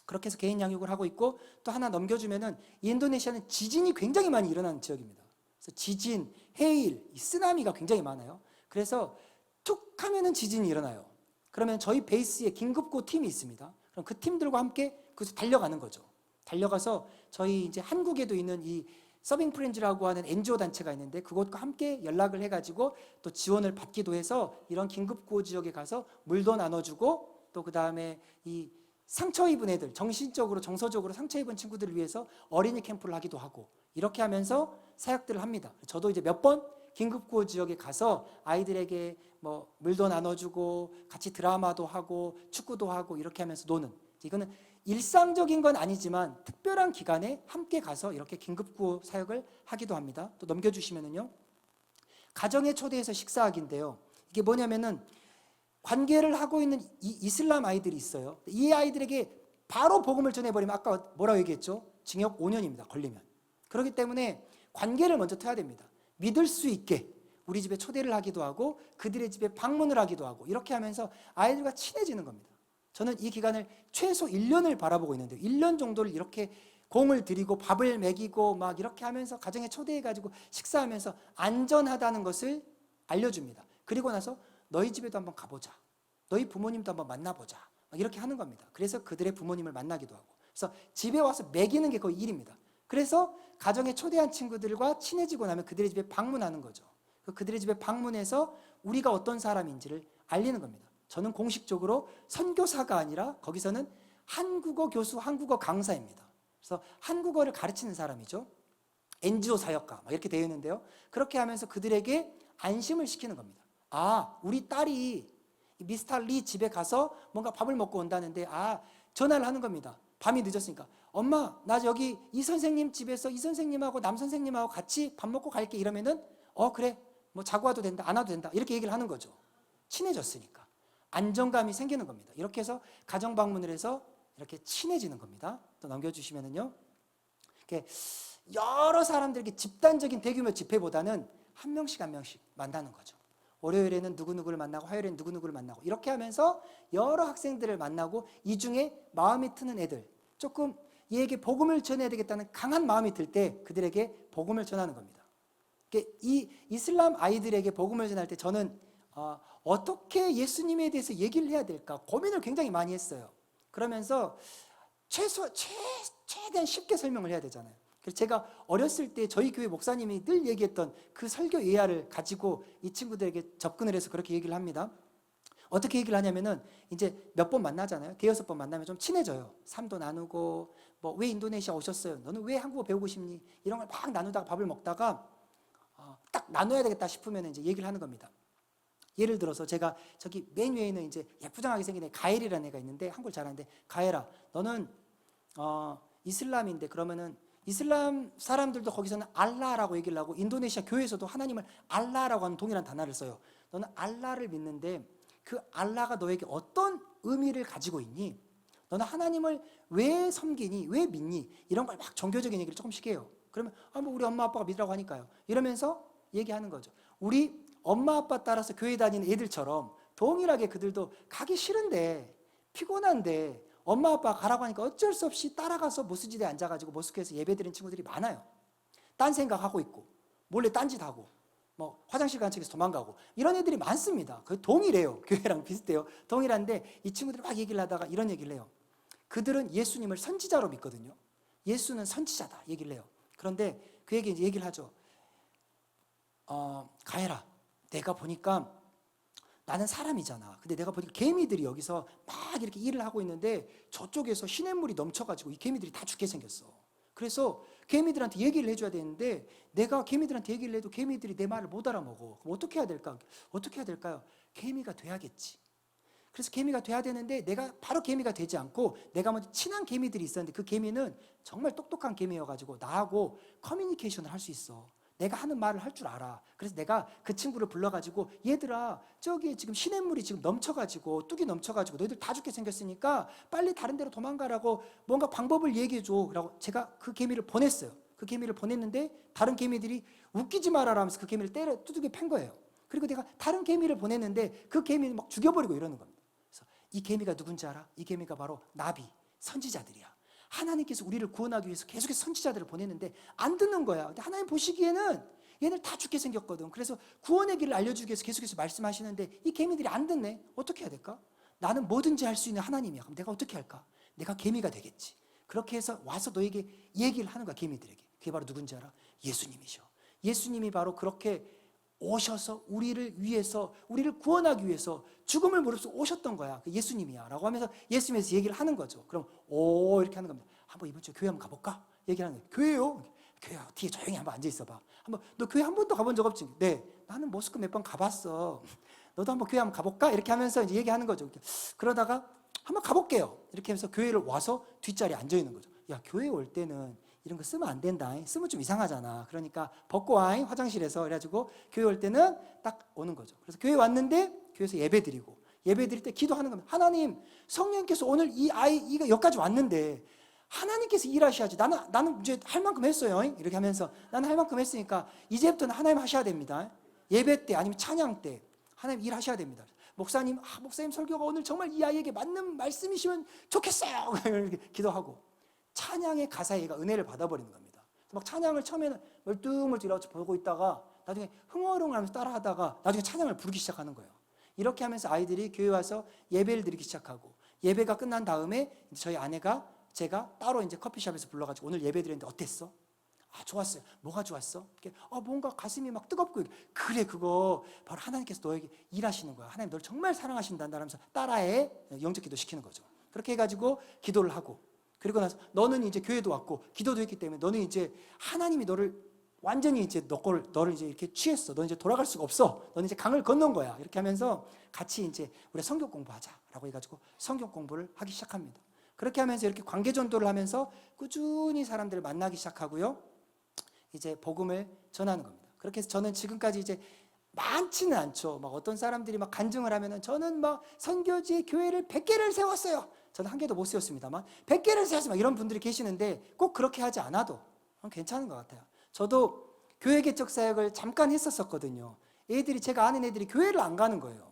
A: 그렇게 해서 개인 양육을 하고 있고 또 하나 넘겨주면은 인도네시아는 지진이 굉장히 많이 일어나는 지역입니다. 그래서 지진, 해일, 쓰나미가 굉장히 많아요. 그래서 툭 하면은 지진이 일어나요. 그러면 저희 베이스에 긴급구 팀이 있습니다. 그럼 그 팀들과 함께 그래서 달려가는 거죠. 달려가서 저희 이제 한국에도 있는 이 서빙 프렌즈라고 하는 NGO 단체가 있는데 그것과 함께 연락을 해가지고 또 지원을 받기도 해서 이런 긴급구호 지역에 가서 물도 나눠주고 또 그 다음에 이 상처 입은 애들, 정신적으로 정서적으로 상처 입은 친구들을 위해서 어린이 캠프를 하기도 하고 이렇게 하면서 사역들을 합니다. 저도 이제 몇 번 긴급구호 지역에 가서 아이들에게 뭐 물도 나눠주고 같이 드라마도 하고 축구도 하고 이렇게 하면서 노는, 이거는 일상적인 건 아니지만 특별한 기간에 함께 가서 이렇게 긴급구호 사역을 하기도 합니다. 또 넘겨주시면은요, 가정에 초대해서 식사하기인데요. 이게 뭐냐면은 관계를 하고 있는 이 이슬람 아이들이 있어요. 이 아이들에게 바로 복음을 전해버리면 아까 뭐라고 얘기했죠? 징역 5년입니다. 걸리면. 그렇기 때문에 관계를 먼저 터야 됩니다. 믿을 수 있게 우리 집에 초대를 하기도 하고 그들의 집에 방문을 하기도 하고 이렇게 하면서 아이들과 친해지는 겁니다. 저는 이 기간을 최소 1년을 바라보고 있는데요. 1년 정도를 이렇게 공을 들이고 밥을 먹이고 막 이렇게 하면서 가정에 초대해가지고 식사하면서 안전하다는 것을 알려줍니다. 그리고 나서 너희 집에도 한번 가보자. 너희 부모님도 한번 만나보자. 막 이렇게 하는 겁니다. 그래서 그들의 부모님을 만나기도 하고. 그래서 집에 와서 먹이는 게 거의 일입니다. 그래서 가정에 초대한 친구들과 친해지고 나면 그들의 집에 방문하는 거죠. 그들의 집에 방문해서 우리가 어떤 사람인지를 알리는 겁니다. 저는 공식적으로 선교사가 아니라 거기서는 한국어 교수, 한국어 강사입니다. 그래서 한국어를 가르치는 사람이죠. NGO 사역가 막 이렇게 되어 있는데요. 그렇게 하면서 그들에게 안심을 시키는 겁니다. 아, 우리 딸이 미스터 리 집에 가서 뭔가 밥을 먹고 온다는데, 전화를 하는 겁니다. 밤이 늦었으니까. 엄마, 나 여기 이 선생님 집에서 이 선생님하고 남 선생님하고 같이 밥 먹고 갈게. 이러면은 그래, 뭐 자고 와도 된다, 안 와도 된다, 이렇게 얘기를 하는 거죠. 친해졌으니까 안정감이 생기는 겁니다. 이렇게 해서 가정 방문을 해서 이렇게 친해지는 겁니다. 또 넘겨주시면은요, 이렇게 여러 사람들에게 집단적인 대규모 집회보다는 한 명씩 한 명씩 만나는 거죠. 월요일에는 누구누구를 만나고 화요일에는 누구누구를 만나고 이렇게 하면서 여러 학생들을 만나고 이 중에 마음이 트는 애들, 조금 얘에게 복음을 전해야 되겠다는 강한 마음이 들 때 그들에게 복음을 전하는 겁니다. 이 이슬람 아이들에게 복음을 전할 때 저는 어떻게 예수님에 대해서 얘기를 해야 될까 고민을 굉장히 많이 했어요. 그러면서 최대한 쉽게 설명을 해야 되잖아요. 그래서 제가 어렸을 때 저희 교회 목사님이 늘 얘기했던 그 설교 예화를 가지고 이 친구들에게 접근을 해서 그렇게 얘기를 합니다. 어떻게 얘기를 하냐면은 이제 몇 번 만나잖아요. 대여섯 번 만나면 좀 친해져요. 삶도 나누고 뭐 왜 인도네시아 오셨어요? 너는 왜 한국어 배우고 싶니? 이런 걸 막 나누다가 밥을 먹다가 딱 나눠야 되겠다 싶으면 이제 얘기를 하는 겁니다. 예를 들어서 제가 저기 맨 위에 있는 이제 예쁘장하게 생긴 애 가엘이라는 애가 있는데 한국을 잘하는데, 가엘아, 너는 이슬람인데 그러면은 이슬람 사람들도 거기서는 알라라고 얘기를 하고 인도네시아 교회에서도 하나님을 알라라고 하는 동일한 단어를 써요. 너는 알라를 믿는데 그 알라가 너에게 어떤 의미를 가지고 있니? 너는 하나님을 왜 섬기니? 왜 믿니? 이런 걸 막 종교적인 얘기를 조금씩 해요. 그러면 뭐 우리 엄마 아빠가 믿으라고 하니까요. 이러면서 얘기하는 거죠. 우리 엄마 아빠 따라서 교회 다니는 애들처럼 동일하게 그들도 가기 싫은데 피곤한데 엄마 아빠 가라고 하니까 어쩔 수 없이 따라가서 모스지대에 앉아가지고 모스크에서 예배드리는 친구들이 많아요. 딴 생각하고 있고 몰래 딴짓하고 뭐 화장실 간 척해서 도망가고 이런 애들이 많습니다. 그 동일해요. 교회랑 비슷해요. 동일한데 이 친구들이 막 얘기를 하다가 이런 얘기를 해요. 그들은 예수님을 선지자로 믿거든요. 예수는 선지자다 얘기를 해요. 그런데 그에게 이제 얘기를 하죠. 가해라. 내가 보니까 나는 사람이잖아. 근데 내가 보니까 개미들이 여기서 막 이렇게 일을 하고 있는데 저쪽에서 시냇물이 넘쳐가지고 이 개미들이 다 죽게 생겼어. 그래서 개미들한테 얘기를 해줘야 되는데 내가 개미들한테 얘기를 해도 개미들이 내 말을 못 알아먹어. 그럼 어떻게 해야 될까? 어떻게 해야 될까요? 개미가 돼야겠지. 그래서 개미가 돼야 되는데 내가 바로 개미가 되지 않고 내가 먼저 친한 개미들이 있었는데 그 개미는 정말 똑똑한 개미여가지고 나하고 커뮤니케이션을 할 수 있어. 내가 하는 말을 할 줄 알아. 그래서 내가 그 친구를 불러가지고 얘들아 저기 지금 시냇물이 지금 넘쳐가지고 뚝이 넘쳐가지고 너희들 다 죽게 생겼으니까 빨리 다른 데로 도망가라고 뭔가 방법을 얘기해줘 라고 제가 그 개미를 보냈어요. 그 개미를 보냈는데 다른 개미들이 웃기지 말아라 하면서 그 개미를 때려 두둑이 팬 거예요. 그리고 내가 다른 개미를 보냈는데 그 개미를 막 죽여버리고 이러는 겁니다. 그래서 이 개미가 누군지 알아? 이 개미가 바로 나비, 선지자들이야. 하나님께서 우리를 구원하기 위해서 계속해서 선지자들을 보냈는데 안 듣는 거야. 근데 하나님 보시기에는 얘네들 다 죽게 생겼거든. 그래서 구원의 길을 알려주기 위해서 계속해서 말씀하시는데 이 개미들이 안 듣네. 어떻게 해야 될까? 나는 뭐든지 할 수 있는 하나님이야. 그럼 내가 어떻게 할까? 내가 개미가 되겠지. 그렇게 해서 와서 너에게 얘기를 하는 거야, 개미들에게. 그게 바로 누군지 알아? 예수님이셔. 예수님이 바로 그렇게 오셔서 우리를 위해서, 우리를 구원하기 위해서 죽음을 무릅쓰고 오셨던 거야. 그 예수님이야 라고 하면서 예수님에서 얘기를 하는 거죠. 그럼 이렇게 하는 겁니다. 한번 이번 주에 교회 한번 가볼까? 얘기를 하는 거예요. 교회요? 교회 뒤에 조용히 한번 앉아 있어봐. 한번 너 교회 한 번도 가본 적 없지? 네, 나는 모스크 몇 번 가봤어. 너도 한번 교회 한번 가볼까? 이렇게 하면서 이제 얘기하는 거죠. 그러다가 한번 가볼게요. 이렇게 하면서 교회를 와서 뒷자리에 앉아 있는 거죠. 야, 교회 올 때는 이런 거 쓰면 안 된다. 쓰면 좀 이상하잖아. 그러니까 벗고 와, 화장실에서. 그래가지고 교회 올 때는 딱 오는 거죠. 그래서 교회 왔는데 교회에서 예배 드리고, 예배 드릴 때 기도하는 겁니다. 하나님, 성령께서 오늘 이가 여기까지 왔는데 하나님께서 일하셔야지. 나는 이제 할 만큼 했어요. 이렇게 하면서 나는 할 만큼 했으니까 이제부터는 하나님 하셔야 됩니다. 예배 때 아니면 찬양 때 하나님 일하셔야 됩니다. 목사님 설교가 오늘 정말 이 아이에게 맞는 말씀이시면 좋겠어요. 이렇게 기도하고 찬양의 가사에 얘가 은혜를 받아버리는 겁니다. 막 찬양을 처음에는 멀뚱멀뚱 이렇게 보고 있다가 나중에 흥얼흥얼하면서 따라하다가 나중에 찬양을 부르기 시작하는 거예요. 이렇게 하면서 아이들이 교회 와서 예배를 드리기 시작하고, 예배가 끝난 다음에 저희 아내가 제가 따로 이제 커피숍에서 불러가지고 오늘 예배 드렸는데 어땠어? 아, 좋았어요. 뭐가 좋았어? 뭔가 가슴이 막 뜨겁고, 그래, 그거 바로 하나님께서 너에게 일하시는 거야. 하나님 널 정말 사랑하신단다 하면서 따라해. 영적 기도 시키는 거죠. 그렇게 해가지고 기도를 하고, 그리고 나서 너는 이제 교회도 왔고 기도도 했기 때문에 너는 이제 하나님이 너를 완전히 이제 너를 이제 이렇게 취했어. 너는 이제 돌아갈 수가 없어. 너는 이제 강을 건넌 거야. 이렇게 하면서 같이 이제 우리 성경 공부하자라고 해가지고 성경 공부를 하기 시작합니다. 그렇게 하면서 이렇게 관계 전도를 하면서 꾸준히 사람들을 만나기 시작하고요. 이제 복음을 전하는 겁니다. 그렇게 해서 저는 지금까지 이제 많지는 않죠. 막 어떤 사람들이 막 간증을 하면은 저는 막 선교지 교회를 100개를 세웠어요. 저는 한 개도 못 세웠습니다만 100개를 세웠어요. 막 이런 분들이 계시는데 꼭 그렇게 하지 않아도 괜찮은 것 같아요. 저도 교회 개척 사역을 잠깐 했었거든요. 애들이, 제가 아는 애들이 교회를 안 가는 거예요.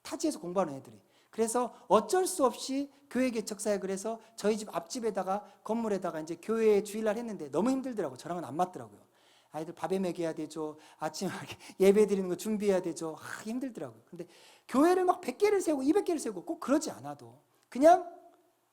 A: 타지에서 공부하는 애들이. 그래서 어쩔 수 없이 교회 개척 사역을 해서 저희 집 앞집에다가 건물에다가 이제 교회 주일날 했는데 너무 힘들더라고요. 저랑은 안 맞더라고요. 아이들 밥에 먹여야 되죠. 아침에 예배 드리는 거 준비해야 되죠. 힘들더라고요. 근데 교회를 막 100개를 세우고 200개를 세우고 꼭 그러지 않아도 그냥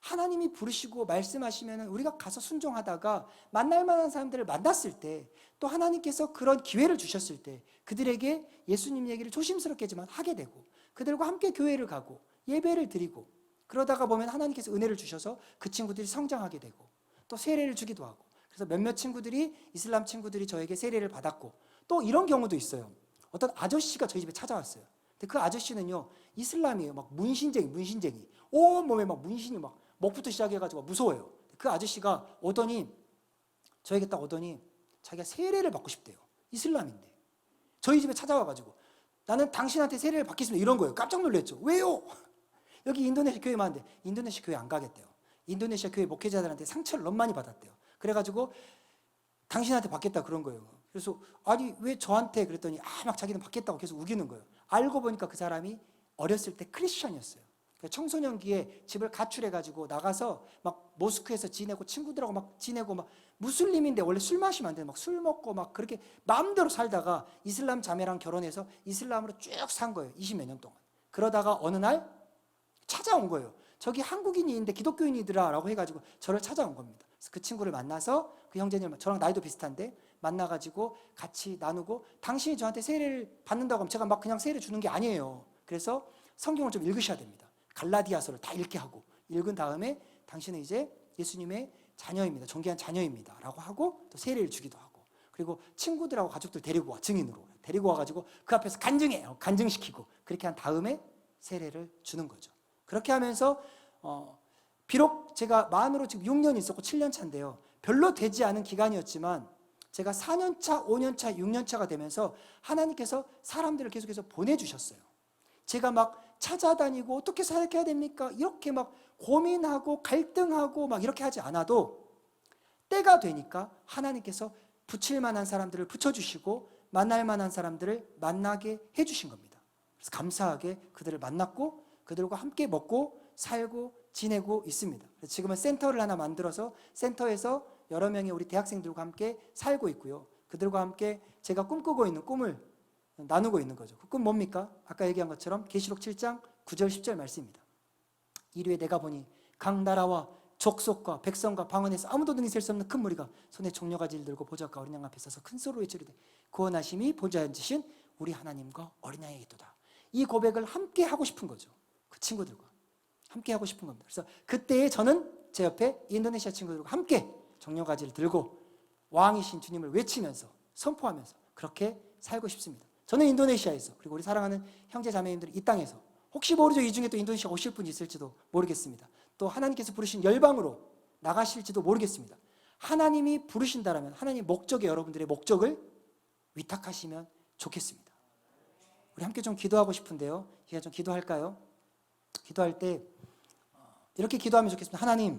A: 하나님이 부르시고 말씀하시면 우리가 가서 순종하다가 만날 만한 사람들을 만났을 때, 또 하나님께서 그런 기회를 주셨을 때 그들에게 예수님 얘기를 조심스럽게지만 하게 되고, 그들과 함께 교회를 가고 예배를 드리고, 그러다가 보면 하나님께서 은혜를 주셔서 그 친구들이 성장하게 되고 또 세례를 주기도 하고, 그래서 몇몇 친구들이, 이슬람 친구들이 저에게 세례를 받았고, 또 이런 경우도 있어요. 어떤 아저씨가 저희 집에 찾아왔어요. 근데 그 아저씨는요, 이슬람이에요. 막 문신쟁이. 온몸에 막 문신이 막 목부터 시작해가지고 무서워요. 그 아저씨가 오더니, 저에게 딱 오더니 자기가 세례를 받고 싶대요. 이슬람인데. 저희 집에 찾아와가지고 나는 당신한테 세례를 받겠습니다. 이런 거예요. 깜짝 놀랐죠. 왜요? 여기 인도네시아 교회 많은데 인도네시아 교회 안 가겠대요. 인도네시아 교회 목회자들한테 상처를 너무 많이 받았대요. 그래가지고 당신한테 받겠다 그런 거예요. 그래서 아니 왜 저한테 그랬더니 막 자기는 받겠다고 계속 우기는 거예요. 알고 보니까 그 사람이 어렸을 때 크리스천이었어요. 청소년기에 집을 가출해가지고 나가서 막 모스크에서 지내고 친구들하고 막 지내고, 막 무슬림인데 원래 술 마시면 안 되는 막 술 먹고 막 그렇게 마음대로 살다가 이슬람 자매랑 결혼해서 이슬람으로 쭉 산 거예요. 20몇 년 동안. 그러다가 어느 날 찾아온 거예요. 저기 한국인이 있는데 기독교인이더라 라고 해가지고 저를 찾아온 겁니다. 그래서 그 친구를 만나서, 그 형제님 저랑 나이도 비슷한데 만나가지고 같이 나누고, 당신이 저한테 세례를 받는다고 하면 제가 막 그냥 세례 주는 게 아니에요. 그래서 성경을 좀 읽으셔야 됩니다. 갈라디아서를 다 읽게 하고, 읽은 다음에 당신은 이제 예수님의 자녀입니다. 존귀한 자녀입니다 라고 하고 또 세례를 주기도 하고, 그리고 친구들하고 가족들 데리고 와, 증인으로 데리고 와가지고 그 앞에서 간증해요. 간증시키고, 그렇게 한 다음에 세례를 주는 거죠. 그렇게 하면서 비록 제가 만으로 지금 6년 있었고 7년 차인데요, 별로 되지 않은 기간이었지만 제가 4년 차, 5년 차, 6년 차가 되면서 하나님께서 사람들을 계속해서 보내주셨어요. 제가 막 찾아다니고 어떻게 사역해야 됩니까? 이렇게 막 고민하고 갈등하고 막 이렇게 하지 않아도 때가 되니까 하나님께서 붙일 만한 사람들을 붙여주시고 만날 만한 사람들을 만나게 해주신 겁니다. 그래서 감사하게 그들을 만났고 그들과 함께 먹고 살고 지내고 있습니다. 그래서 지금은 센터를 하나 만들어서 센터에서 여러 명의 우리 대학생들과 함께 살고 있고요. 그들과 함께 제가 꿈꾸고 있는 꿈을 나누고 있는 거죠. 그 꿈 뭡니까? 아까 얘기한 것처럼 계시록 7장 9절 10절 말씀입니다. 이르에 내가 보니 각 나라와 족속과 백성과 방언에서 아무도 능히 셀 수 없는 큰 무리가 손에 종려가지를 들고 보좌과 어린 양 앞에 서서 큰 소리로 외치르되 구원하심이 보좌에 앉으신 우리 하나님과 어린 양에게 있도다. 이 고백을 함께 하고 싶은 거죠. 그 친구들과 함께 하고 싶은 겁니다. 그래서 그때에 저는 제 옆에 인도네시아 친구들과 함께 종려가지를 들고 왕이신 주님을 외치면서 선포하면서 그렇게 살고 싶습니다. 저는 인도네시아에서, 그리고 우리 사랑하는 형제 자매님들이 이 땅에서, 혹시 모르죠, 이 중에 또 인도네시아 오실 분이 있을지도 모르겠습니다. 또 하나님께서 부르신 열방으로 나가실지도 모르겠습니다. 하나님이 부르신다라면 하나님 목적에 여러분들의 목적을 위탁하시면 좋겠습니다. 우리 함께 좀 기도하고 싶은데요. 그냥 좀 기도할까요? 기도할 때 이렇게 기도하면 좋겠습니다. 하나님,